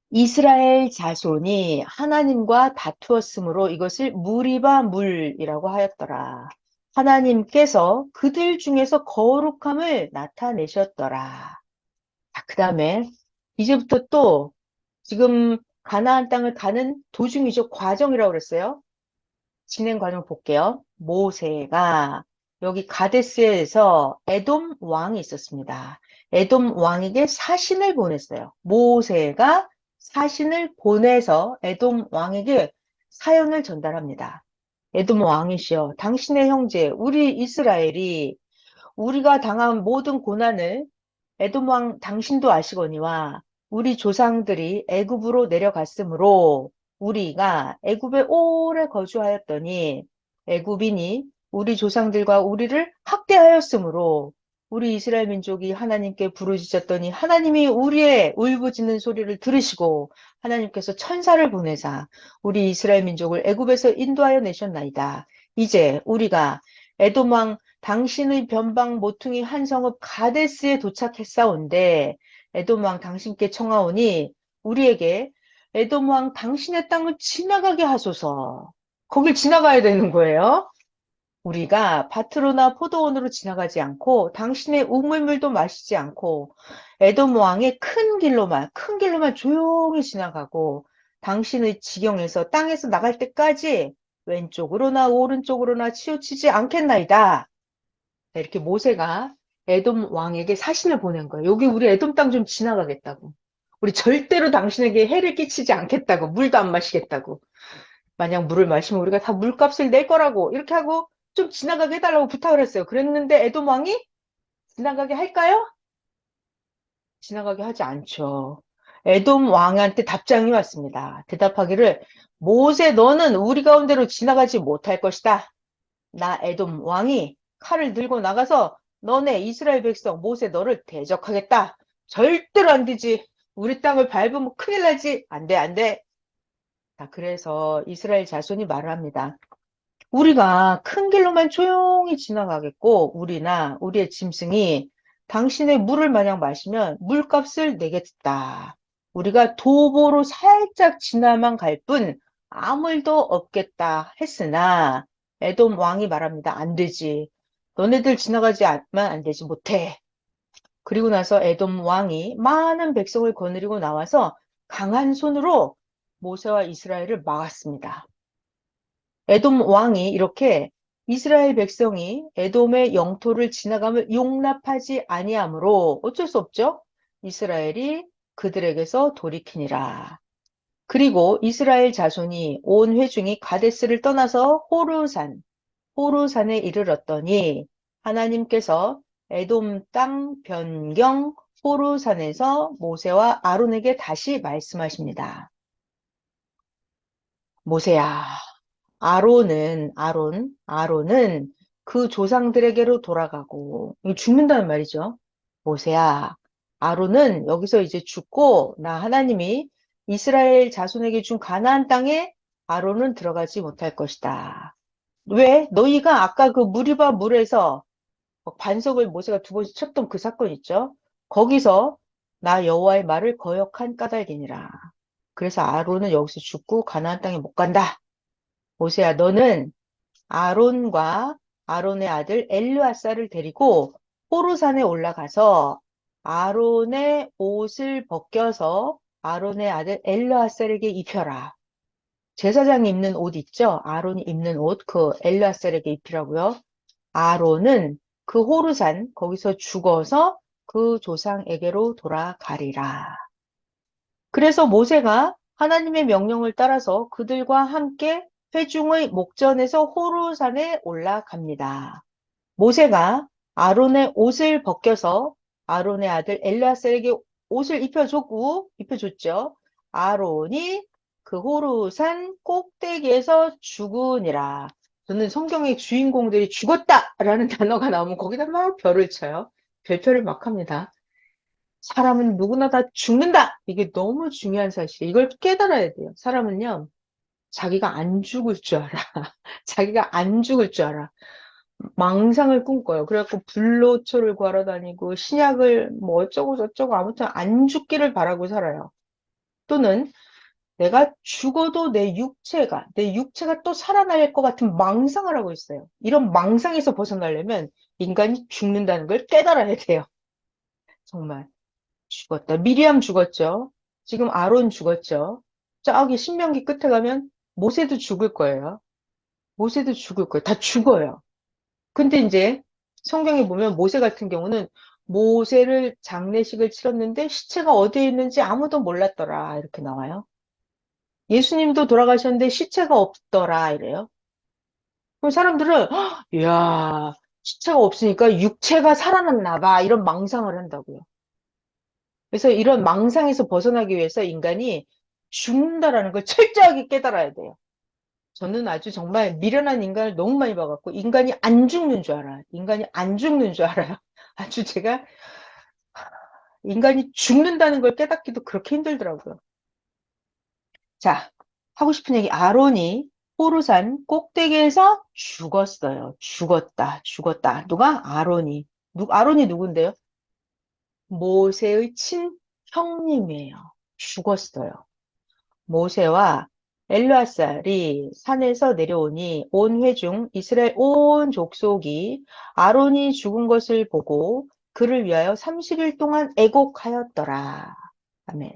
이스라엘 자손이 하나님과 다투었으므로 이것을 무리바 물이라고 하였더라. 하나님께서 그들 중에서 거룩함을 나타내셨더라. 그 다음에 이제부터 또 지금 가나안 땅을 가는 도중이죠. 과정이라고 그랬어요. 진행 과정 볼게요. 모세가 여기 가데스에서 에돔 왕이 있었습니다. 에돔 왕에게 사신을 보냈어요. 모세가 사신을 보내서 에돔 왕에게 사연을 전달합니다. 에돔 왕이시여, 당신의 형제, 우리 이스라엘이 우리가 당한 모든 고난을 에돔 왕 당신도 아시거니와 우리 조상들이 애굽으로 내려갔으므로 우리가 애굽에 오래 거주하였더니 애굽인이 우리 조상들과 우리를 학대하였으므로 우리 이스라엘 민족이 하나님께 부르짖었더니 하나님이 우리의 울부짖는 소리를 들으시고 하나님께서 천사를 보내사 우리 이스라엘 민족을 애굽에서 인도하여 내셨나이다. 이제 우리가 에돔 왕 당신의 변방 모퉁이 한 성읍 가데스에 도착했사온데 에돔 왕 당신께 청하오니 우리에게 에돔 왕 당신의 땅을 지나가게 하소서. 거길 지나가야 되는 거예요. 우리가 밭으로나 포도원으로 지나가지 않고 당신의 우물물도 마시지 않고 에돔 왕의 큰 길로만 조용히 지나가고 당신의 지경에서 땅에서 나갈 때까지 왼쪽으로나 오른쪽으로나 치우치지 않겠나이다. 이렇게 모세가 에돔 왕에게 사신을 보낸 거예요. 여기 우리 에돔 땅 좀 지나가겠다고. 우리 절대로 당신에게 해를 끼치지 않겠다고. 물도 안 마시겠다고. 만약 물을 마시면 우리가 다 물값을 낼 거라고. 이렇게 하고 좀 지나가게 해달라고 부탁을 했어요. 그랬는데 에돔 왕이 지나가게 할까요? 지나가게 하지 않죠. 에돔 왕한테 답장이 왔습니다. 대답하기를 모세 너는 우리 가운데로 지나가지 못할 것이다. 나 에돔 왕이 칼을 들고 나가서 너네 이스라엘 백성 모세 너를 대적하겠다. 절대로 안 되지. 우리 땅을 밟으면 큰일 나지. 안 돼, 안 돼. 자, 그래서 이스라엘 자손이 말을 합니다. 우리가 큰 길로만 조용히 지나가겠고 우리나 우리의 짐승이 당신의 물을 마냥 마시면 물값을 내겠다. 우리가 도보로 살짝 지나만 갈 뿐 아무 일도 없겠다 했으나 에돔 왕이 말합니다. 안 되지. 너네들 지나가지 않으면 안 되지. 못해. 그리고 나서 에돔 왕이 많은 백성을 거느리고 나와서 강한 손으로 모세와 이스라엘을 막았습니다. 에돔 왕이 이렇게 이스라엘 백성이 에돔의 영토를 지나감을 용납하지 아니하므로 어쩔 수 없죠. 이스라엘이 그들에게서 돌이키니라. 그리고 이스라엘 자손이 온 회중이 가데스를 떠나서 호르산에 이르렀더니 하나님께서 에돔 땅 변경 호르산에서 모세와 아론에게 다시 말씀하십니다. 모세야, 아론은 그 조상들에게로 돌아가고, 이거 죽는다는 말이죠. 모세야, 아론은 여기서 이제 죽고, 나 하나님이 이스라엘 자손에게 준 가나안 땅에 아론은 들어가지 못할 것이다. 왜? 너희가 아까 그 무리바 물에서 반석을 모세가 두 번씩 쳤던 그 사건 있죠? 거기서 나 여호와의 말을 거역한 까닭이니라. 그래서 아론은 여기서 죽고 가나안 땅에 못 간다. 모세야, 너는 아론과 아론의 아들 엘르아사를 데리고 호르산에 올라가서 아론의 옷을 벗겨서 아론의 아들 엘르아살에게 입혀라. 제사장이 입는 옷 있죠? 아론이 입는 옷, 그 엘르아살에게 입히라고요. 아론은 그 호르산 거기서 죽어서 그 조상에게로 돌아가리라. 그래서 모세가 하나님의 명령을 따라서 그들과 함께 회중의 목전에서 호르산에 올라갑니다. 모세가 아론의 옷을 벗겨서 아론의 아들 엘르아살에게 옷을 입혀줬죠. 아론이 그 호르산 꼭대기에서 죽으니라. 저는 성경의 주인공들이 죽었다라는 단어가 나오면 거기다 막 별을 쳐요. 별표를 막 합니다. 사람은 누구나 다 죽는다. 이게 너무 중요한 사실이에요. 이걸 깨달아야 돼요. 사람은요, 자기가 안 죽을 줄 알아. 자기가 안 죽을 줄 알아. 망상을 꿈꿔요. 그래갖고 불로초를 구하러 다니고 신약을 뭐 어쩌고 저쩌고 아무튼 안 죽기를 바라고 살아요. 또는 내가 죽어도 내 육체가 또 살아날 것 같은 망상을 하고 있어요. 이런 망상에서 벗어나려면 인간이 죽는다는 걸 깨달아야 돼요. 정말. 죽었다. 미리암 죽었죠. 지금 아론 죽었죠. 저기 신명기 끝에 가면 모세도 죽을 거예요. 모세도 죽을 거예요. 다 죽어요. 근데 이제 성경에 보면 모세 같은 경우는 모세를 장례식을 치렀는데 시체가 어디에 있는지 아무도 몰랐더라. 이렇게 나와요. 예수님도 돌아가셨는데 시체가 없더라. 이래요. 그럼 사람들은, "헉, 이야, 시체가 없으니까 육체가 살아났나 봐. 이런 망상을 한다고요. 그래서 이런 망상에서 벗어나기 위해서 인간이 죽는다라는 걸 철저하게 깨달아야 돼요. 저는 아주 정말 미련한 인간을 너무 많이 봐갖고 인간이 안 죽는 줄 알아요. 인간이 안 죽는 줄 알아요. 아주 제가 인간이 죽는다는 걸 깨닫기도 그렇게 힘들더라고요. 자, 하고 싶은 얘기. 아론이 호르산 꼭대기에서 죽었어요. 죽었다. 누가? 아론이. 아론이 누군데요? 모세의 친형님이에요. 죽었어요. 모세와 엘르아살이 산에서 내려오니 온 회중 이스라엘 온 족속이 아론이 죽은 것을 보고 그를 위하여 30일 동안 애곡하였더라. 아멘.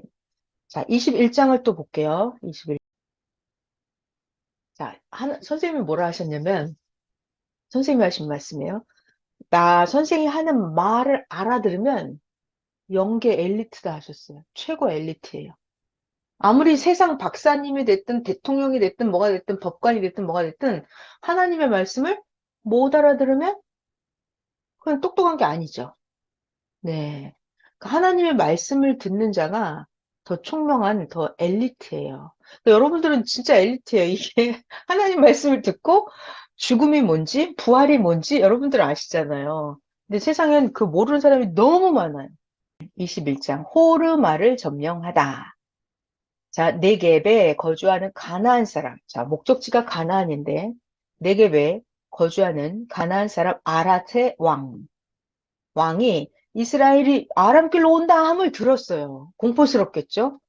자, 21장을 또 볼게요. 21. 자, 선생님이 뭐라 하셨냐면, 선생님이 하신 말씀이에요. 나 선생이 하는 말을 알아들으면 영계 엘리트다 하셨어요. 최고 엘리트예요. 아무리 세상 박사님이 됐든 대통령이 됐든 뭐가 됐든 법관이 됐든 뭐가 됐든 하나님의 말씀을 못 알아들으면 그건 똑똑한 게 아니죠. 네. 그 하나님의 말씀을 듣는 자가 더 총명한, 더 엘리트예요. 그러니까 여러분들은 진짜 엘리트예요. 이게 하나님 말씀을 듣고 죽음이 뭔지, 부활이 뭔지 여러분들 아시잖아요. 근데 세상엔 그 모르는 사람이 너무 많아요. 21장, 호르마를 점령하다. 자, 네겝에 거주하는 가나안 사람. 자, 목적지가 가나안인데, 네겝에 거주하는 가나안 사람 아랏의 왕이 이스라엘이 아람길로 온다 함을 들었어요. 공포스럽겠죠?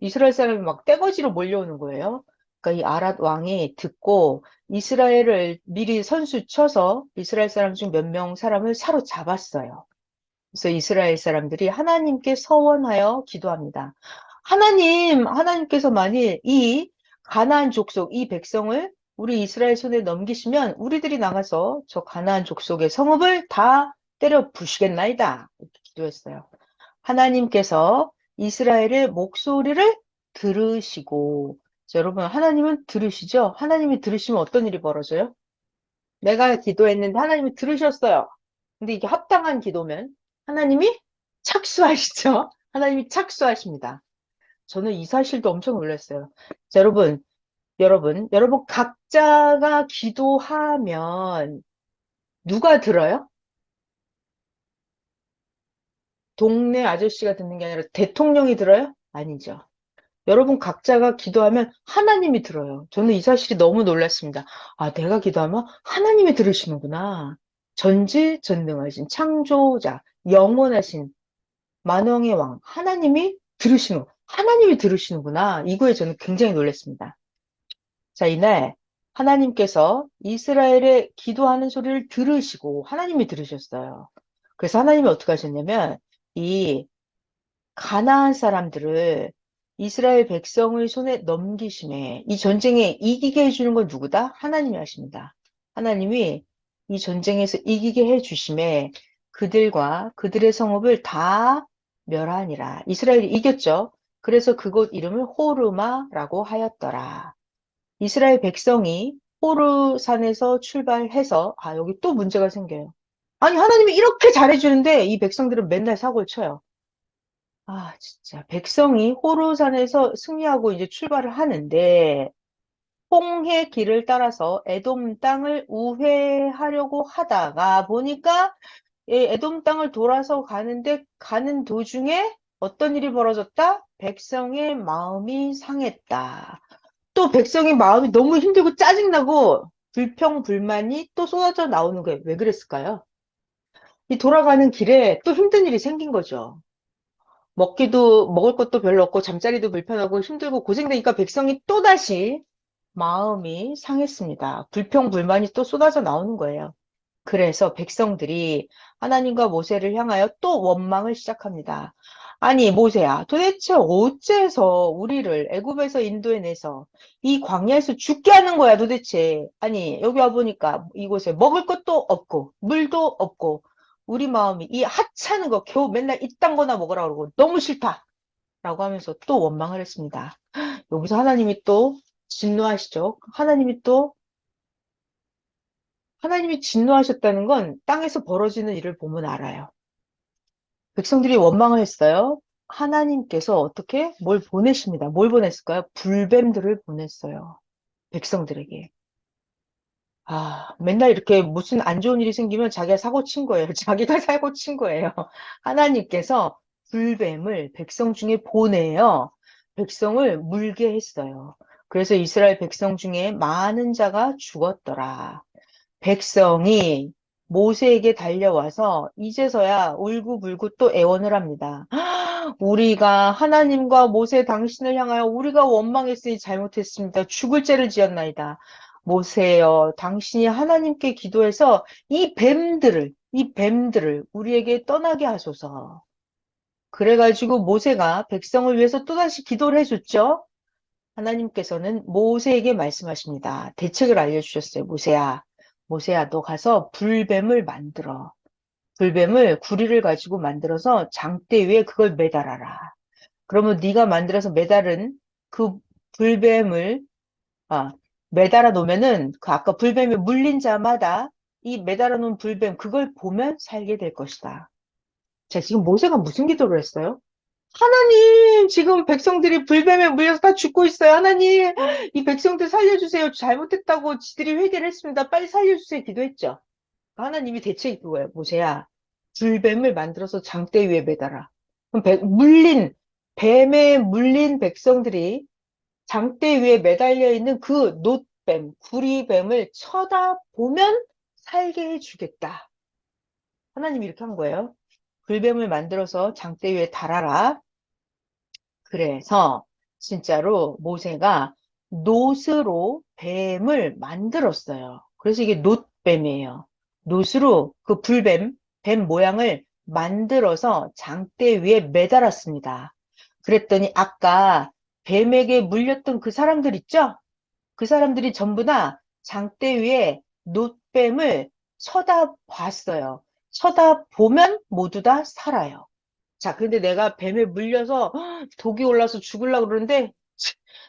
이스라엘 사람이 막 떼거지로 몰려오는 거예요. 그러니까 이 아랏 왕이 듣고 이스라엘을 미리 선수 쳐서 이스라엘 사람 중 몇 명 사람을 사로잡았어요. 그래서 이스라엘 사람들이 하나님께 서원하여 기도합니다. 하나님께서 만일 이 가나안 족속, 이 백성을 우리 이스라엘 손에 넘기시면 우리들이 나가서 저 가나안 족속의 성읍을 다 때려 부시겠나이다. 이렇게 기도했어요. 하나님께서 이스라엘의 목소리를 들으시고, 자, 여러분, 하나님은 들으시죠? 하나님이 들으시면 어떤 일이 벌어져요? 내가 기도했는데 하나님이 들으셨어요. 근데 이게 합당한 기도면 하나님이 착수하시죠? 하나님이 착수하십니다. 저는 이 사실도 엄청 놀랐어요. 자, 여러분 각자가 기도하면 누가 들어요? 동네 아저씨가 듣는 게 아니라 대통령이 들어요? 아니죠. 여러분 각자가 기도하면 하나님이 들어요. 저는 이 사실이 너무 놀랐습니다. 아, 내가 기도하면 하나님이 들으시는구나. 전지전능하신 창조자, 영원하신 만왕의 왕, 하나님이 들으시는구나. 이거에 저는 굉장히 놀랐습니다. 자, 이날 하나님께서 이스라엘의 기도하는 소리를 들으시고 하나님이 들으셨어요. 그래서 하나님이 어떻게 하셨냐면 이 가나안 사람들을 이스라엘 백성의 손에 넘기심에 이 전쟁에 이기게 해주는 건 누구다? 하나님이 하십니다. 하나님이 이 전쟁에서 이기게 해주심에 그들과 그들의 성읍을 다 멸하니라. 이스라엘이 이겼죠. 그래서 그곳 이름을 호르마라고 하였더라. 이스라엘 백성이 호르산에서 출발해서 여기 또 문제가 생겨요. 아니 하나님이 이렇게 잘해주는데 이 백성들은 맨날 사고를 쳐요. 진짜. 백성이 호르산에서 승리하고 이제 출발을 하는데, 홍해 길을 따라서 에돔 땅을 우회하려고 하다가 보니까 이 에돔 땅을 돌아서 가는데 가는 도중에 어떤 일이 벌어졌다? 백성의 마음이 상했다. 또 백성의 마음이 너무 힘들고 짜증나고 불평불만이 또 쏟아져 나오는 거예요. 왜 그랬을까요? 이 돌아가는 길에 또 힘든 일이 생긴 거죠. 먹을 것도 별로 없고 잠자리도 불편하고 힘들고 고생되니까 백성이 또다시 마음이 상했습니다. 불평불만이 또 쏟아져 나오는 거예요. 그래서 백성들이 하나님과 모세를 향하여 또 원망을 시작합니다. 아니, 모세야, 도대체 어째서 우리를 애굽에서 인도해내서 이 광야에서 죽게 하는 거야, 도대체. 아니, 여기 와보니까 이곳에 먹을 것도 없고, 물도 없고, 우리 마음이 이 하찮은 거 겨우 맨날 이딴 거나 먹으라 그러고 너무 싫다. 라고 하면서 또 원망을 했습니다. 여기서 하나님이 또 진노하시죠. 하나님이 진노하셨다는 건 땅에서 벌어지는 일을 보면 알아요. 백성들이 원망을 했어요. 하나님께서 어떻게 뭘 보내십니다. 뭘 보냈을까요? 불뱀들을 보냈어요. 백성들에게. 맨날 이렇게 무슨 안 좋은 일이 생기면 자기가 사고 친 거예요. 자기가 사고 친 거예요. 하나님께서 불뱀을 백성 중에 보내요. 백성을 물게 했어요. 그래서 이스라엘 백성 중에 많은 자가 죽었더라. 백성이 모세에게 달려와서 이제서야 울고불고 또 애원을 합니다. 우리가 하나님과 모세 당신을 향하여 우리가 원망했으니 잘못했습니다. 죽을 죄를 지었나이다. 모세여, 당신이 하나님께 기도해서 이 뱀들을 우리에게 떠나게 하소서. 그래가지고 모세가 백성을 위해서 또다시 기도를 해줬죠. 하나님께서는 모세에게 말씀하십니다. 대책을 알려주셨어요. 모세야, 모세야, 너 가서 불뱀을 만들어. 불뱀을 구리를 가지고 만들어서 장대 위에 그걸 매달아라. 그러면 네가 만들어서 매달은 그 불뱀을 아, 매달아 놓으면은 그 아까 불뱀에 물린 자마다 이 매달아 놓은 불뱀 그걸 보면 살게 될 것이다. 자, 지금 모세가 무슨 기도를 했어요? 하나님, 지금 백성들이 불뱀에 물려서 다 죽고 있어요. 하나님, 이 백성들 살려주세요. 잘못했다고 지들이 회개를 했습니다. 빨리 살려주세요. 기도했죠. 하나님이 대책이 그거예요. 모세야, 불뱀을 만들어서 장대 위에 매달아. 그럼 뱀에 물린 백성들이 장대 위에 매달려 있는 그 놋뱀, 구리뱀을 쳐다보면 살게 해주겠다. 하나님이 이렇게 한 거예요. 불뱀을 만들어서 장대 위에 달아라. 그래서 진짜로 모세가 놋으로 뱀을 만들었어요. 그래서 이게 놋뱀이에요. 놋으로 그 뱀 모양을 만들어서 장대 위에 매달았습니다. 그랬더니 아까 뱀에게 물렸던 그 사람들 있죠? 그 사람들이 전부 다 장대 위에 놋뱀을 쳐다봤어요. 쳐다보면 모두 다 살아요. 자, 근데 내가 뱀에 물려서 독이 올라서 죽으려고 그러는데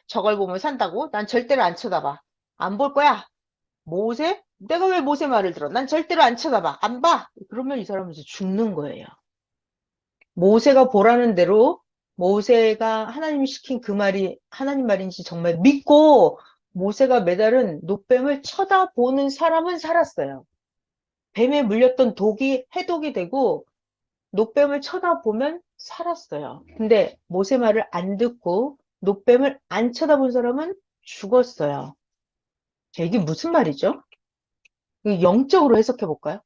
저걸 보면 산다고? 난 절대로 안 쳐다봐. 안 볼 거야. 모세? 내가 왜 모세 말을 들어? 난 절대로 안 쳐다봐. 안 봐. 그러면 이 사람은 이제 죽는 거예요. 모세가 보라는 대로 모세가 하나님이 시킨 그 말이 하나님 말인지 정말 믿고 모세가 매달은 노뱀을 쳐다보는 사람은 살았어요. 뱀에 물렸던 독이 해독이 되고 노뱀을 쳐다보면 살았어요. 근데 모세 말을 안 듣고 노뱀을 안 쳐다본 사람은 죽었어요. 자, 이게 무슨 말이죠? 이거 영적으로 해석해 볼까요?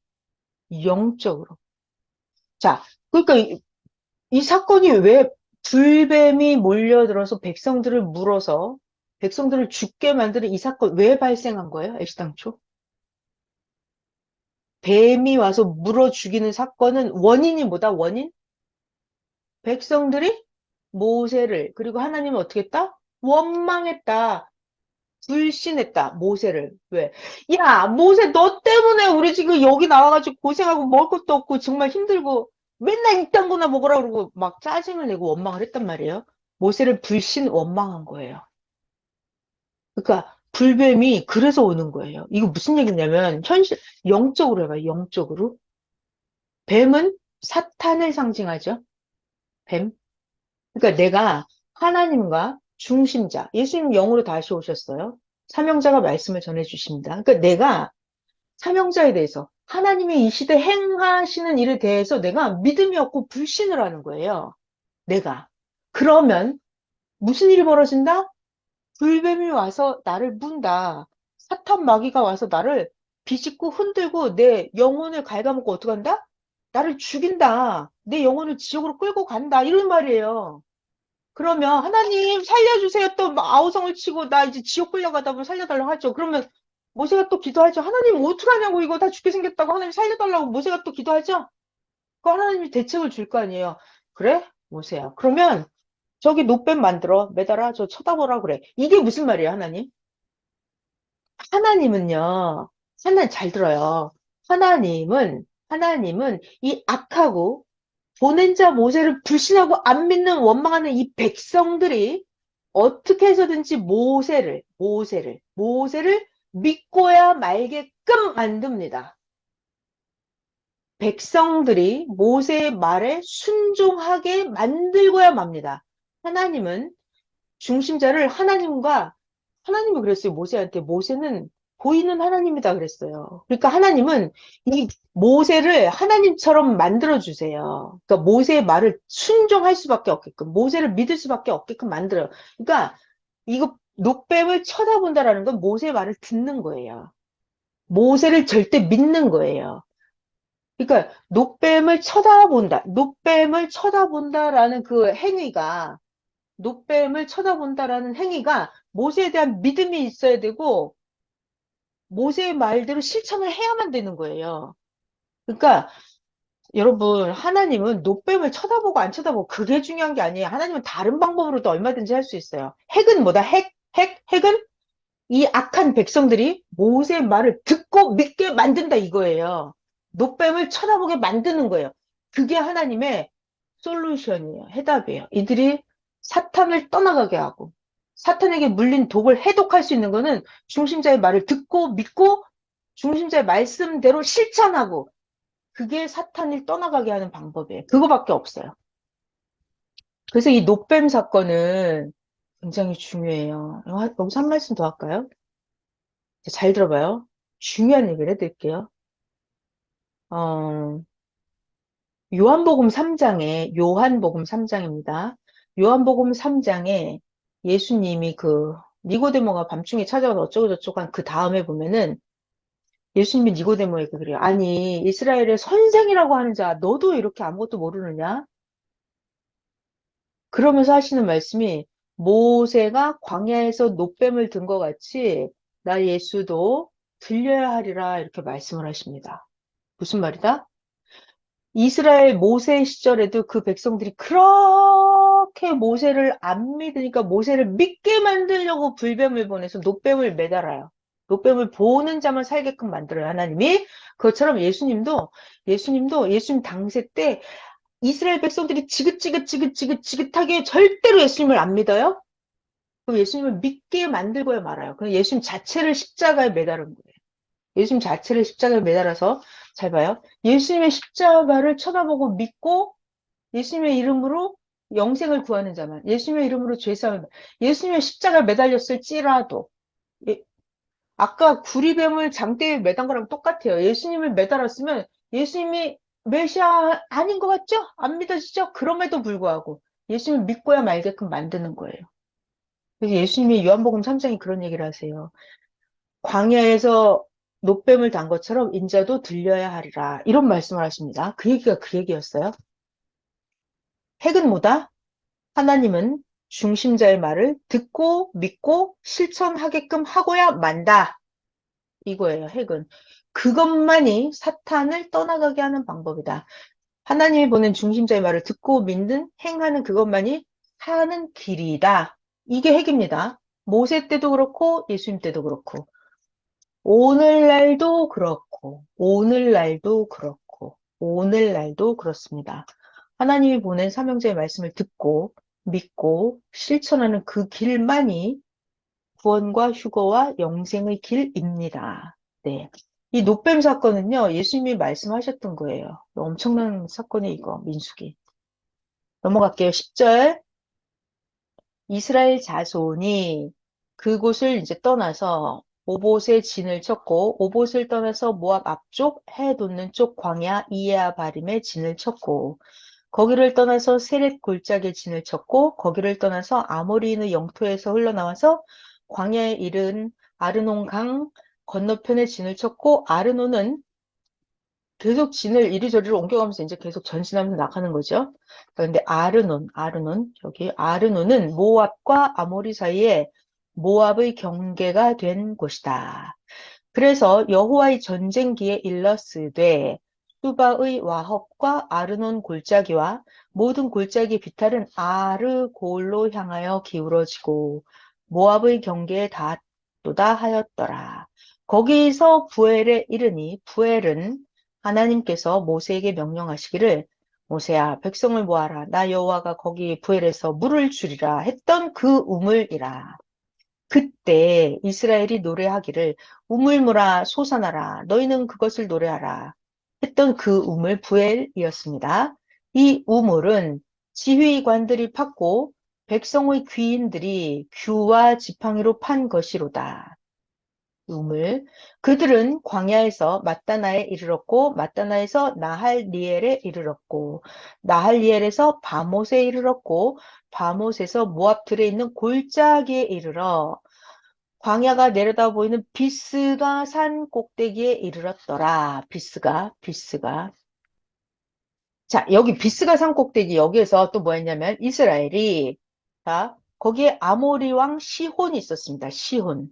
영적으로. 자, 그러니까 이 사건이 왜 불뱀이 몰려들어서 백성들을 물어서 백성들을 죽게 만드는 이 사건 왜 발생한 거예요? 애시당초? 뱀이 와서 물어 죽이는 사건은 원인이 뭐다? 원인? 백성들이 모세를 그리고 하나님은 어떻게 했다? 원망했다. 불신했다. 모세를. 왜? 야, 모세 너 때문에 우리 지금 여기 나와가지고 고생하고 먹을 것도 없고 정말 힘들고 맨날 이딴 거나 먹으라 그러고 막 짜증을 내고 원망을 했단 말이에요. 모세를 불신 원망한 거예요. 그러니까 불뱀이 그래서 오는 거예요. 이거 무슨 얘기냐면 현실 영적으로 해봐요. 영적으로. 뱀은 사탄을 상징하죠. 뱀. 그러니까 내가 하나님과 중심자, 예수님 영으로 다시 오셨어요. 사명자가 말씀을 전해주십니다. 그러니까 내가 사명자에 대해서 하나님이 이 시대 행하시는 일에 대해서 내가 믿음이 없고 불신을 하는 거예요. 내가. 그러면 무슨 일이 벌어진다? 불뱀이 와서 나를 문다. 사탄 마귀가 와서 나를 비집고 흔들고 내 영혼을 갉아먹고 어떡한다? 나를 죽인다. 내 영혼을 지옥으로 끌고 간다. 이런 말이에요. 그러면 하나님 살려주세요. 또 막 아우성을 치고 나 이제 지옥 끌려가다 보면 살려달라고 하죠. 그러면 모세가 또 기도하죠. 하나님 어떡하냐고 이거 다 죽게 생겼다고 하나님 살려달라고 모세가 또 기도하죠. 그 하나님이 대책을 줄 거 아니에요. 그래? 모세야. 그러면 저기 노뱀 만들어 매달아 저 쳐다보라 그래. 이게 무슨 말이에요, 하나님? 하나님은요. 하나님 잘 들어요. 하나님은 이 악하고 보낸 자 모세를 불신하고 안 믿는 원망하는 이 백성들이 어떻게 해서든지 모세를 믿고야 말게끔 만듭니다. 백성들이 모세의 말에 순종하게 만들고야 맙니다. 하나님은 중심자를 하나님이 그랬어요. 모세한테 모세는 보이는 하나님이다 그랬어요. 그러니까 하나님은 이 모세를 하나님처럼 만들어 주세요. 그러니까 모세의 말을 순종할 수밖에 없게끔 모세를 믿을 수밖에 없게끔 만들어요. 그러니까 이거 놋뱀을 쳐다본다라는 건 모세의 말을 듣는 거예요. 모세를 절대 믿는 거예요. 그러니까 놋뱀을 쳐다본다라는 그 행위가 놋뱀을 쳐다본다라는 행위가 모세에 대한 믿음이 있어야 되고 모세의 말대로 실천을 해야만 되는 거예요. 그러니까 여러분, 하나님은 노뱀을 쳐다보고 안 쳐다보고 그게 중요한 게 아니에요. 하나님은 다른 방법으로도 얼마든지 할 수 있어요. 핵은 뭐다? 핵은 이 악한 백성들이 모세의 말을 듣고 믿게 만든다 이거예요. 노뱀을 쳐다보게 만드는 거예요. 그게 하나님의 솔루션이에요. 해답이에요. 이들이 사탄을 떠나가게 하고 사탄에게 물린 독을 해독할 수 있는 거는 중심자의 말을 듣고 믿고 중심자의 말씀대로 실천하고 그게 사탄을 떠나가게 하는 방법이에요. 그거밖에 없어요. 그래서 이 노뱀 사건은 굉장히 중요해요. 여기서 한 말씀 더 할까요? 잘 들어봐요. 중요한 얘기를 해드릴게요. 어, 요한복음 3장입니다. 요한복음 3장에 예수님이 니고데모가 밤중에 찾아와서 어쩌고저쩌고 한 그 다음에 보면은 예수님이 니고데모에게 그래요. 아니, 이스라엘의 선생이라고 하는 자, 너도 이렇게 아무것도 모르느냐? 그러면서 하시는 말씀이 모세가 광야에서 노뱀을 든 것 같이 나 예수도 들려야 하리라 이렇게 말씀을 하십니다. 무슨 말이다? 이스라엘 모세 시절에도 그 백성들이 그렇게 모세를 안 믿으니까 모세를 믿게 만들려고 불뱀을 보내서 노뱀을 매달아요. 노뱀을 보는 자만 살게끔 만들어요, 하나님이. 그것처럼 예수님 당세 때 이스라엘 백성들이 지긋지긋하게 절대로 예수님을 안 믿어요? 그럼 예수님을 믿게 만들고야 말아요. 그럼 예수님 자체를 십자가에 매달은 거예요. 예수님 자체를 십자가에 매달아서 잘 봐요. 예수님의 십자가를 쳐다보고 믿고 예수님의 이름으로 영생을 구하는 자만, 예수님의 이름으로 죄사함을, 예수님의 십자가에 매달렸을지라도, 예, 아까 구리뱀을 장대에 매단 거랑 똑같아요. 예수님을 매달았으면 예수님이 메시아 아닌 것 같죠? 안 믿어지죠? 그럼에도 불구하고 예수님을 믿고야 말게끔 만드는 거예요. 그래서 예수님이 요한복음 3장에 그런 얘기를 하세요. 광야에서 노뱀을 단 것처럼 인자도 들려야 하리라. 이런 말씀을 하십니다. 그 얘기가 그 얘기였어요. 핵은 뭐다? 하나님은 중심자의 말을 듣고 믿고 실천하게끔 하고야 만다. 이거예요, 핵은. 그것만이 사탄을 떠나가게 하는 방법이다. 하나님이 보낸 중심자의 말을 듣고 믿는, 행하는 그것만이 사는 길이다. 이게 핵입니다. 모세 때도 그렇고, 예수님 때도 그렇고. 오늘날도 그렇고, 오늘날도 그렇고, 오늘날도 그렇습니다. 하나님이 보낸 삼형제의 말씀을 듣고, 믿고, 실천하는 그 길만이 구원과 휴거와 영생의 길입니다. 네. 이 노뱀 사건은요, 예수님이 말씀하셨던 거예요. 엄청난 사건이 이거, 민수기. 넘어갈게요. 10절. 이스라엘 자손이 그곳을 이제 떠나서 오봇에 진을 쳤고 오봇을 떠나서 모압 앞쪽 해 돋는 쪽 광야 이에아 바림에 진을 쳤고 거기를 떠나서 세렛 골짜기에 진을 쳤고 거기를 떠나서 아모리인의 영토에서 흘러나와서 광야에 이른 아르논 강 건너편에 진을 쳤고 아르논은 계속 진을 이리저리로 옮겨가면서 이제 계속 전진하면서 나가는 거죠. 그런데 여기 아르논은 모압과 아모리 사이에 모압의 경계가 된 곳이다. 그래서 여호와의 전쟁기에 일러스되 수바의 와합과 아르논 골짜기와 모든 골짜기 비탈은 아르골로 향하여 기울어지고 모압의 경계에 닿도다 하였더라. 거기서 부엘에 이르니 부엘은 하나님께서 모세에게 명령하시기를 모세야 백성을 모아라 나 여호와가 거기 부엘에서 물을 주리라 했던 그 우물이라. 그때 이스라엘이 노래하기를 우물물아 솟아나라 너희는 그것을 노래하라 했던 그 우물 부엘이었습니다. 이 우물은 지휘관들이 팠고 백성의 귀인들이 규와 지팡이로 판 것이로다. 우물. 그들은 광야에서 마따나에 이르렀고 마따나에서 나할리엘에 이르렀고 나할리엘에서 바못에 이르렀고 바못에서 모압들에 있는 골짜기에 이르러 광야가 내려다 보이는 비스가 산 꼭대기에 이르렀더라. 비스가. 자, 여기 비스가 산 꼭대기 여기에서 또 뭐 했냐면 이스라엘이 자, 거기에 아모리 왕 시혼이 있었습니다. 시혼.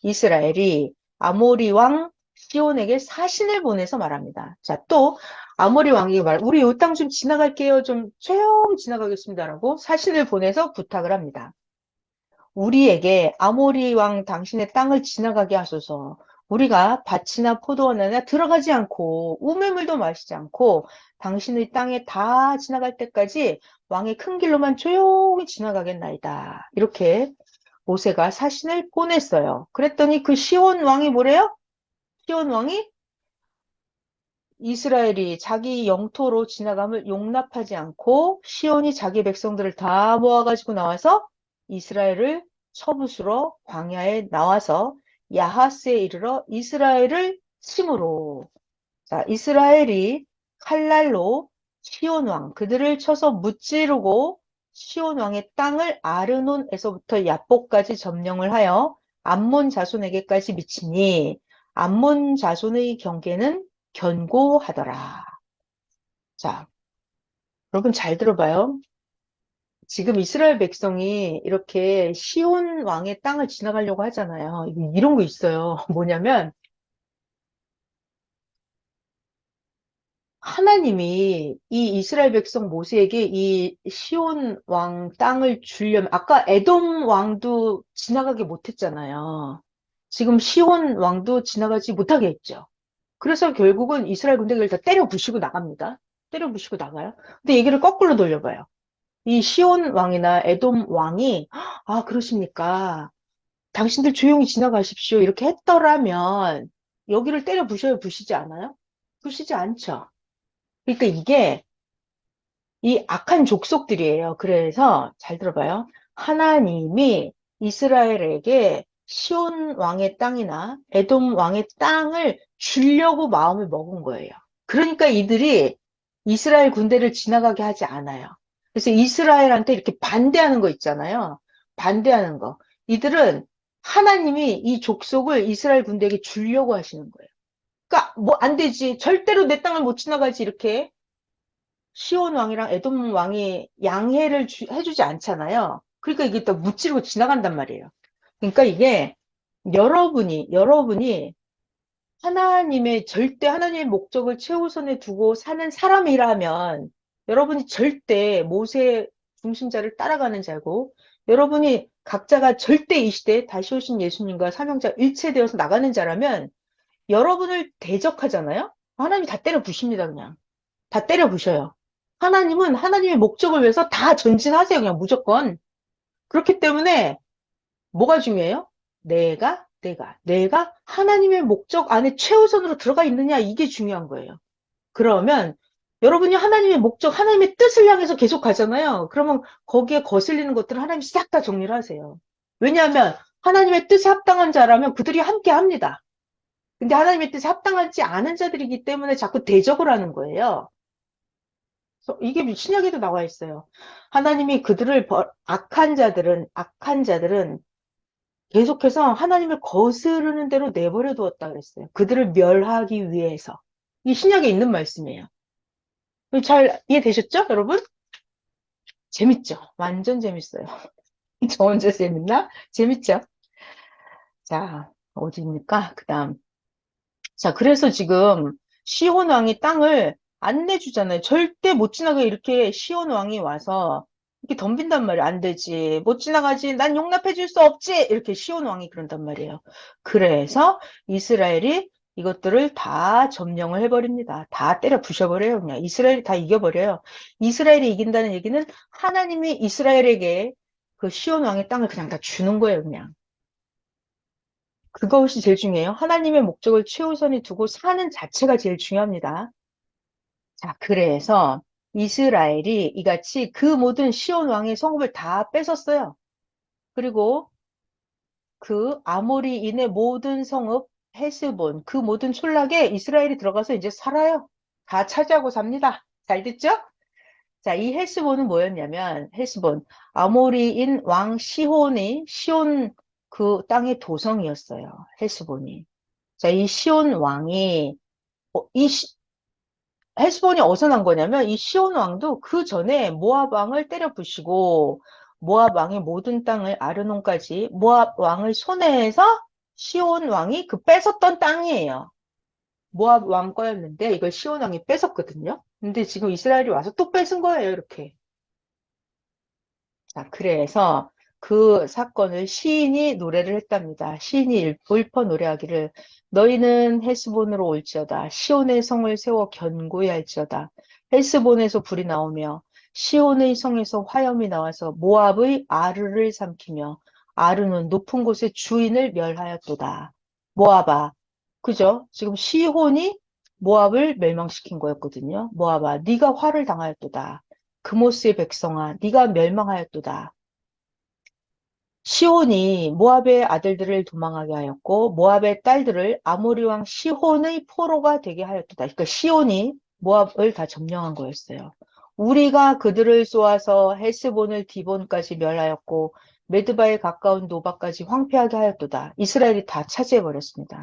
이스라엘이 아모리 왕 시혼에게 사신을 보내서 말합니다. 자, 또 아모리 왕이 우리 요 땅 좀 지나갈게요. 좀 조용 지나가겠습니다라고 사신을 보내서 부탁을 합니다. 우리에게 아모리 왕 당신의 땅을 지나가게 하소서. 우리가 밭이나 포도원이나 들어가지 않고 우매물도 마시지 않고 당신의 땅에 다 지나갈 때까지 왕의 큰 길로만 조용히 지나가겠나이다. 이렇게 모세가 사신을 보냈어요. 그랬더니 그 시온 왕이 뭐래요? 시온 왕이 이스라엘이 자기 영토로 지나감을 용납하지 않고 시온이 자기 백성들을 다 모아가지고 나와서 이스라엘을 쳐부수러 광야에 나와서 야하스에 이르러 이스라엘을 침으로. 자, 이스라엘이 칼날로 시온 왕 그들을 쳐서 무찌르고 시온 왕의 땅을 아르논에서부터 야복까지 점령을 하여 암몬 자손에게까지 미치니 암몬 자손의 경계는 견고하더라. 자, 여러분 잘 들어봐요. 지금 이스라엘 백성이 이렇게 시온 왕의 땅을 지나가려고 하잖아요. 이런 거 있어요. 뭐냐면 하나님이 이 이스라엘 백성 모세에게 이 시온 왕 땅을 주려면 아까 에돔 왕도 지나가게 못했잖아요. 지금 시온 왕도 지나가지 못하게 했죠. 그래서 결국은 이스라엘 군대를 다 때려 부시고 나갑니다. 때려 부시고 나가요. 근데 얘기를 거꾸로 돌려봐요. 이 시온 왕이나 에돔 왕이 아 그러십니까? 당신들 조용히 지나가십시오. 이렇게 했더라면 여기를 때려 부셔요? 부시지 않아요? 부시지 않죠. 그러니까 이게 이 악한 족속들이에요. 그래서 잘 들어봐요. 하나님이 이스라엘에게 시온 왕의 땅이나 에돔 왕의 땅을 주려고 마음을 먹은 거예요. 그러니까 이들이 이스라엘 군대를 지나가게 하지 않아요. 그래서 이스라엘한테 이렇게 반대하는 거 있잖아요. 반대하는 거. 이들은 하나님이 이 족속을 이스라엘 군대에게 주려고 하시는 거예요. 그러니까 뭐 안 되지. 절대로 내 땅을 못 지나가지 이렇게 시온 왕이랑 에돔 왕이 양해를 해주지 않잖아요. 그러니까 이게 또 무찌르고 지나간단 말이에요. 그러니까 이게 여러분이 하나님의 절대 하나님의 목적을 최우선에 두고 사는 사람이라면 여러분이 절대 모세 중심자를 따라가는 자고 여러분이 각자가 절대 이 시대에 다시 오신 예수님과 사명자 일체되어서 나가는 자라면 여러분을 대적하잖아요. 하나님이 다 때려 부십니다, 그냥. 다 때려 부셔요. 하나님은 하나님의 목적을 위해서 다 전진하세요. 그냥 무조건. 그렇기 때문에 뭐가 중요해요? 내가 하나님의 목적 안에 최우선으로 들어가 있느냐 이게 중요한 거예요. 그러면 여러분이 하나님의 목적, 하나님의 뜻을 향해서 계속 가잖아요. 그러면 거기에 거슬리는 것들을 하나님이 싹 다 정리를 하세요. 왜냐하면 하나님의 뜻에 합당한 자라면 그들이 함께 합니다. 근데 하나님의 뜻에 합당하지 않은 자들이기 때문에 자꾸 대적을 하는 거예요. 이게 신약에도 나와 있어요. 하나님이 그들을 악한 자들은 계속해서 하나님을 거스르는 대로 내버려 두었다 그랬어요. 그들을 멸하기 위해서. 이 신약에 있는 말씀이에요. 잘 이해되셨죠, 여러분? 재밌죠? 완전 재밌어요. 저 혼자 재밌나? 재밌죠? 자, 어디입니까? 그 다음. 자, 그래서 지금 시온 왕이 땅을 안 내주잖아요. 절대 못 지나게 이렇게 시온 왕이 와서 이렇게 덤빈단 말이에요. 안 되지. 못 지나가지. 난 용납해 줄 수 없지. 이렇게 시온 왕이 그런단 말이에요. 그래서 이스라엘이 이것들을 다 점령을 해버립니다. 다 때려 부셔버려요. 그냥 이스라엘이 다 이겨버려요. 이스라엘이 이긴다는 얘기는 하나님이 이스라엘에게 그 시온 왕의 땅을 그냥 다 주는 거예요. 그냥. 그것이 제일 중요해요. 하나님의 목적을 최우선에 두고 사는 자체가 제일 중요합니다. 자, 그래서 이스라엘이 이같이 그 모든 시온 왕의 성읍을 다 뺏었어요. 그리고 그 아모리인의 모든 성읍, 헤스본, 그 모든 촌락에 이스라엘이 들어가서 이제 살아요. 다 차지하고 삽니다. 잘 됐죠? 자, 이 헤스본은 뭐였냐면, 헤스본, 아모리인 왕 시온 그 땅의 도성이었어요. 헤스본이. 자, 이 시온 왕이, 이 헤스본이 어디서 난 거냐면, 이 시온 왕도 그 전에 모압 왕을 때려 부시고, 모압 왕의 모든 땅을 아르논까지 모압 왕을 손해해서 시온 왕이 그 뺏었던 땅이에요. 모압 왕 거였는데 이걸 시온 왕이 뺏었거든요. 근데 지금 이스라엘이 와서 또 뺏은 거예요, 이렇게. 자, 그래서 그 사건을 시인이 노래를 했답니다. 시인이 읊어 노래하기를 너희는 헤스본으로 올지어다. 시온의 성을 세워 견고히 할지어다. 헤스본에서 불이 나오며 시온의 성에서 화염이 나와서 모압의 아르를 삼키며 아르는 높은 곳의 주인을 멸하였도다. 모압아. 그죠? 지금 시혼이 모압을 멸망시킨 거였거든요. 모압아, 네가 화를 당하였도다. 그모스의 백성아, 네가 멸망하였도다. 시온이 모압의 아들들을 도망하게 하였고 모압의 딸들을 아모리 왕 시혼의 포로가 되게 하였도다. 그러니까 시온이 모압을 다 점령한 거였어요. 우리가 그들을 쏘아서 헬스본을 디본까지 멸하였고 메드바에 가까운 노바까지 황폐하게 하였도다. 이스라엘이 다 차지해 버렸습니다.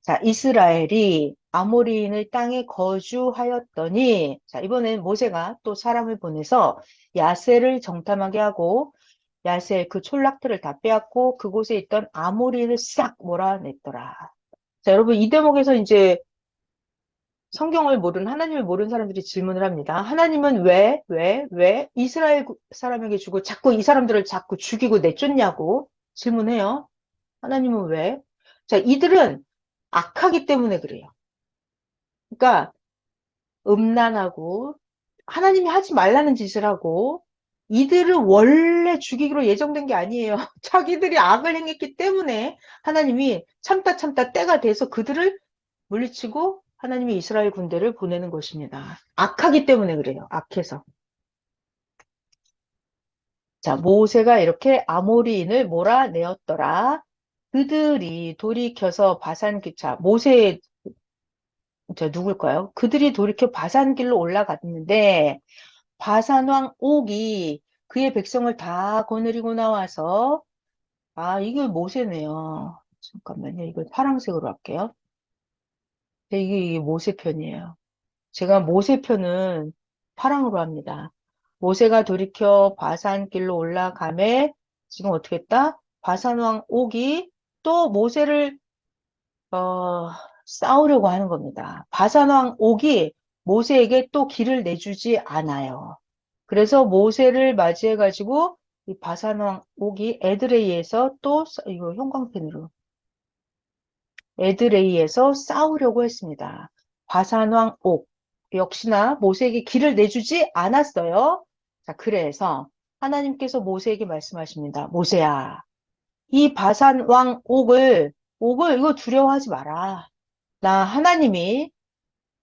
자, 이스라엘이 아모리인의 땅에 거주하였더니, 자, 이번엔 모세가 또 사람을 보내서 야세를 정탐하게 하고, 야세 그 촌락들을 다 빼앗고, 그곳에 있던 아모리인을 싹 몰아냈더라. 자, 여러분, 이 대목에서 이제 성경을 모르는, 하나님을 모르는 사람들이 질문을 합니다. 하나님은 왜 이스라엘 사람에게 주고 자꾸 이 사람들을 자꾸 죽이고 내쫓냐고 질문해요. 하나님은 왜? 자, 이들은 악하기 때문에 그래요. 그러니까 음란하고 하나님이 하지 말라는 짓을 하고 이들을 원래 죽이기로 예정된 게 아니에요. 자기들이 악을 행했기 때문에 하나님이 참다 참다 때가 돼서 그들을 물리치고 하나님이 이스라엘 군대를 보내는 것입니다. 악하기 때문에 그래요. 악해서. 자, 모세가 이렇게 아모리인을 몰아내었더라. 그들이 돌이켜서 바산기차, 모세, 저 누굴까요? 그들이 돌이켜 바산길로 올라갔는데 바산왕 옥이 그의 백성을 다 거느리고 나와서 아, 이게 모세네요. 잠깐만요. 이걸 파란색으로 할게요. 네, 이게 모세 편이에요. 제가 모세 편은 파랑으로 합니다. 모세가 돌이켜 바산길로 올라가매 지금 어떻게 했다? 바산왕 옥이 또 모세를 싸우려고 하는 겁니다. 바산왕 옥이 모세에게 또 길을 내주지 않아요. 그래서 모세를 맞이해가지고 이 바산왕 옥이 에드레이에서 또 이거 형광펜으로 에드레이에서 싸우려고 했습니다. 바산왕 옥 역시나 모세에게 길을 내주지 않았어요. 자, 그래서 하나님께서 모세에게 말씀하십니다. 모세야, 이 바산왕 옥을 이거 두려워하지 마라. 나 하나님이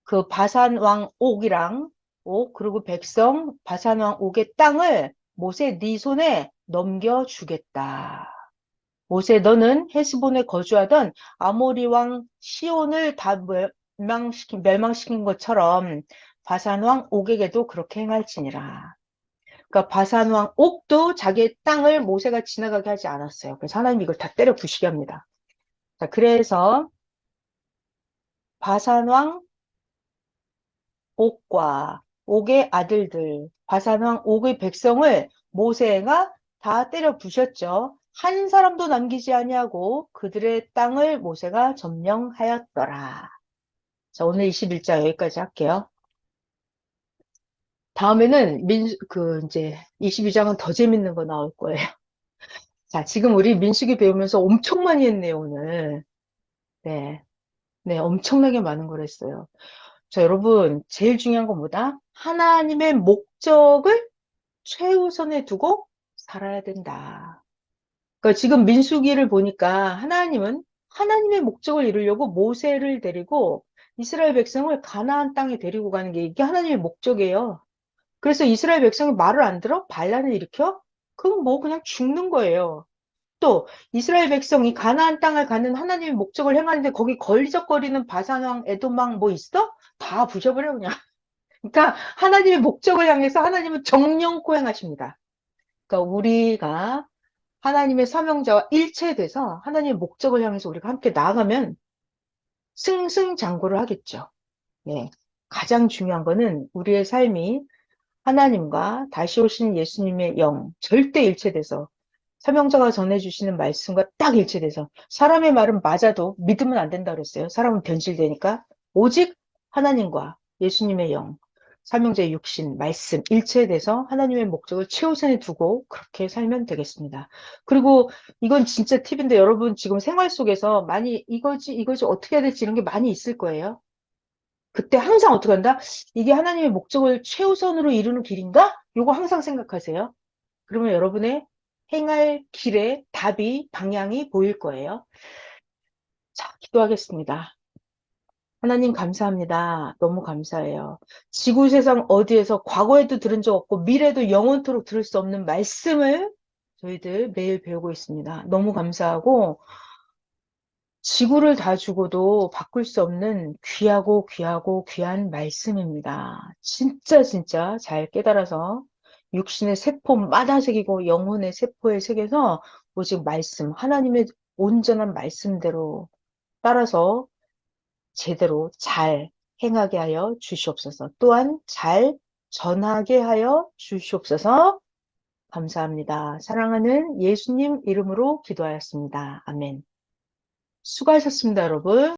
그 바산왕 옥이랑 옥 그리고 백성 바산왕 옥의 땅을 모세 네 손에 넘겨주겠다. 모세 너는 헤스본에 거주하던 아모리 왕 시온을 다 멸망시킨 것처럼 바산 왕 옥에게도 그렇게 행할지니라. 그러니까 바산 왕 옥도 자기의 땅을 모세가 지나가게 하지 않았어요. 그래서 하나님이 이걸 다 때려 부시게 합니다. 자, 그래서 바산 왕 옥과 옥의 아들들, 바산 왕 옥의 백성을 모세가 다 때려 부셨죠. 한 사람도 남기지 아니하고 그들의 땅을 모세가 점령하였더라. 자, 오늘 21장 여기까지 할게요. 다음에는 이제 22장은 더 재밌는 거 나올 거예요. 자, 지금 우리 민수기 배우면서 엄청 많이 했네요, 오늘. 네. 네, 엄청나게 많은 걸 했어요. 자, 여러분, 제일 중요한 건 뭐다? 하나님의 목적을 최우선에 두고 살아야 된다. 그러니까 지금 민수기를 보니까 하나님은 하나님의 목적을 이루려고 모세를 데리고 이스라엘 백성을 가나안 땅에 데리고 가는 게 이게 하나님의 목적이에요. 그래서 이스라엘 백성이 말을 안 들어? 반란을 일으켜? 그럼 뭐 그냥 죽는 거예요. 또 이스라엘 백성이 가나안 땅을 가는 하나님의 목적을 행하는데 거기 걸리적거리는 바산왕, 에돔왕 뭐 있어? 다 부셔버려 그냥. 그러니까 하나님의 목적을 향해서 하나님은 정령코 행하십니다. 그러니까 우리가 하나님의 사명자와 일체돼서 하나님의 목적을 향해서 우리가 함께 나아가면 승승장구를 하겠죠. 네. 가장 중요한 거는 우리의 삶이 하나님과 다시 오신 예수님의 영, 절대 일체돼서 사명자가 전해주시는 말씀과 딱 일치돼서 사람의 말은 맞아도 믿으면 안 된다 그랬어요. 사람은 변질되니까. 오직 하나님과 예수님의 영, 삼형제의 육신, 말씀, 일체에 대해서 하나님의 목적을 최우선에 두고 그렇게 살면 되겠습니다. 그리고 이건 진짜 팁인데 여러분 지금 생활 속에서 많이 이거지 어떻게 해야 될지 이런 게 많이 있을 거예요. 그때 항상 어떻게 한다? 이게 하나님의 목적을 최우선으로 이루는 길인가? 요거 항상 생각하세요. 그러면 여러분의 행할 길에 답이, 방향이 보일 거예요. 자, 기도하겠습니다. 하나님 감사합니다. 너무 감사해요. 지구 세상 어디에서 과거에도 들은 적 없고 미래도 영원토록 들을 수 없는 말씀을 저희들 매일 배우고 있습니다. 너무 감사하고 지구를 다 주고도 바꿀 수 없는 귀하고 귀하고 귀한 말씀입니다. 진짜 진짜 잘 깨달아서 육신의 세포마다 새기고 영혼의 세포에 새겨서 오직 말씀, 하나님의 온전한 말씀대로 따라서 제대로 잘 행하게 하여 주시옵소서. 또한 잘 전하게 하여 주시옵소서. 감사합니다. 사랑하는 예수님 이름으로 기도하였습니다. 아멘. 수고하셨습니다, 여러분.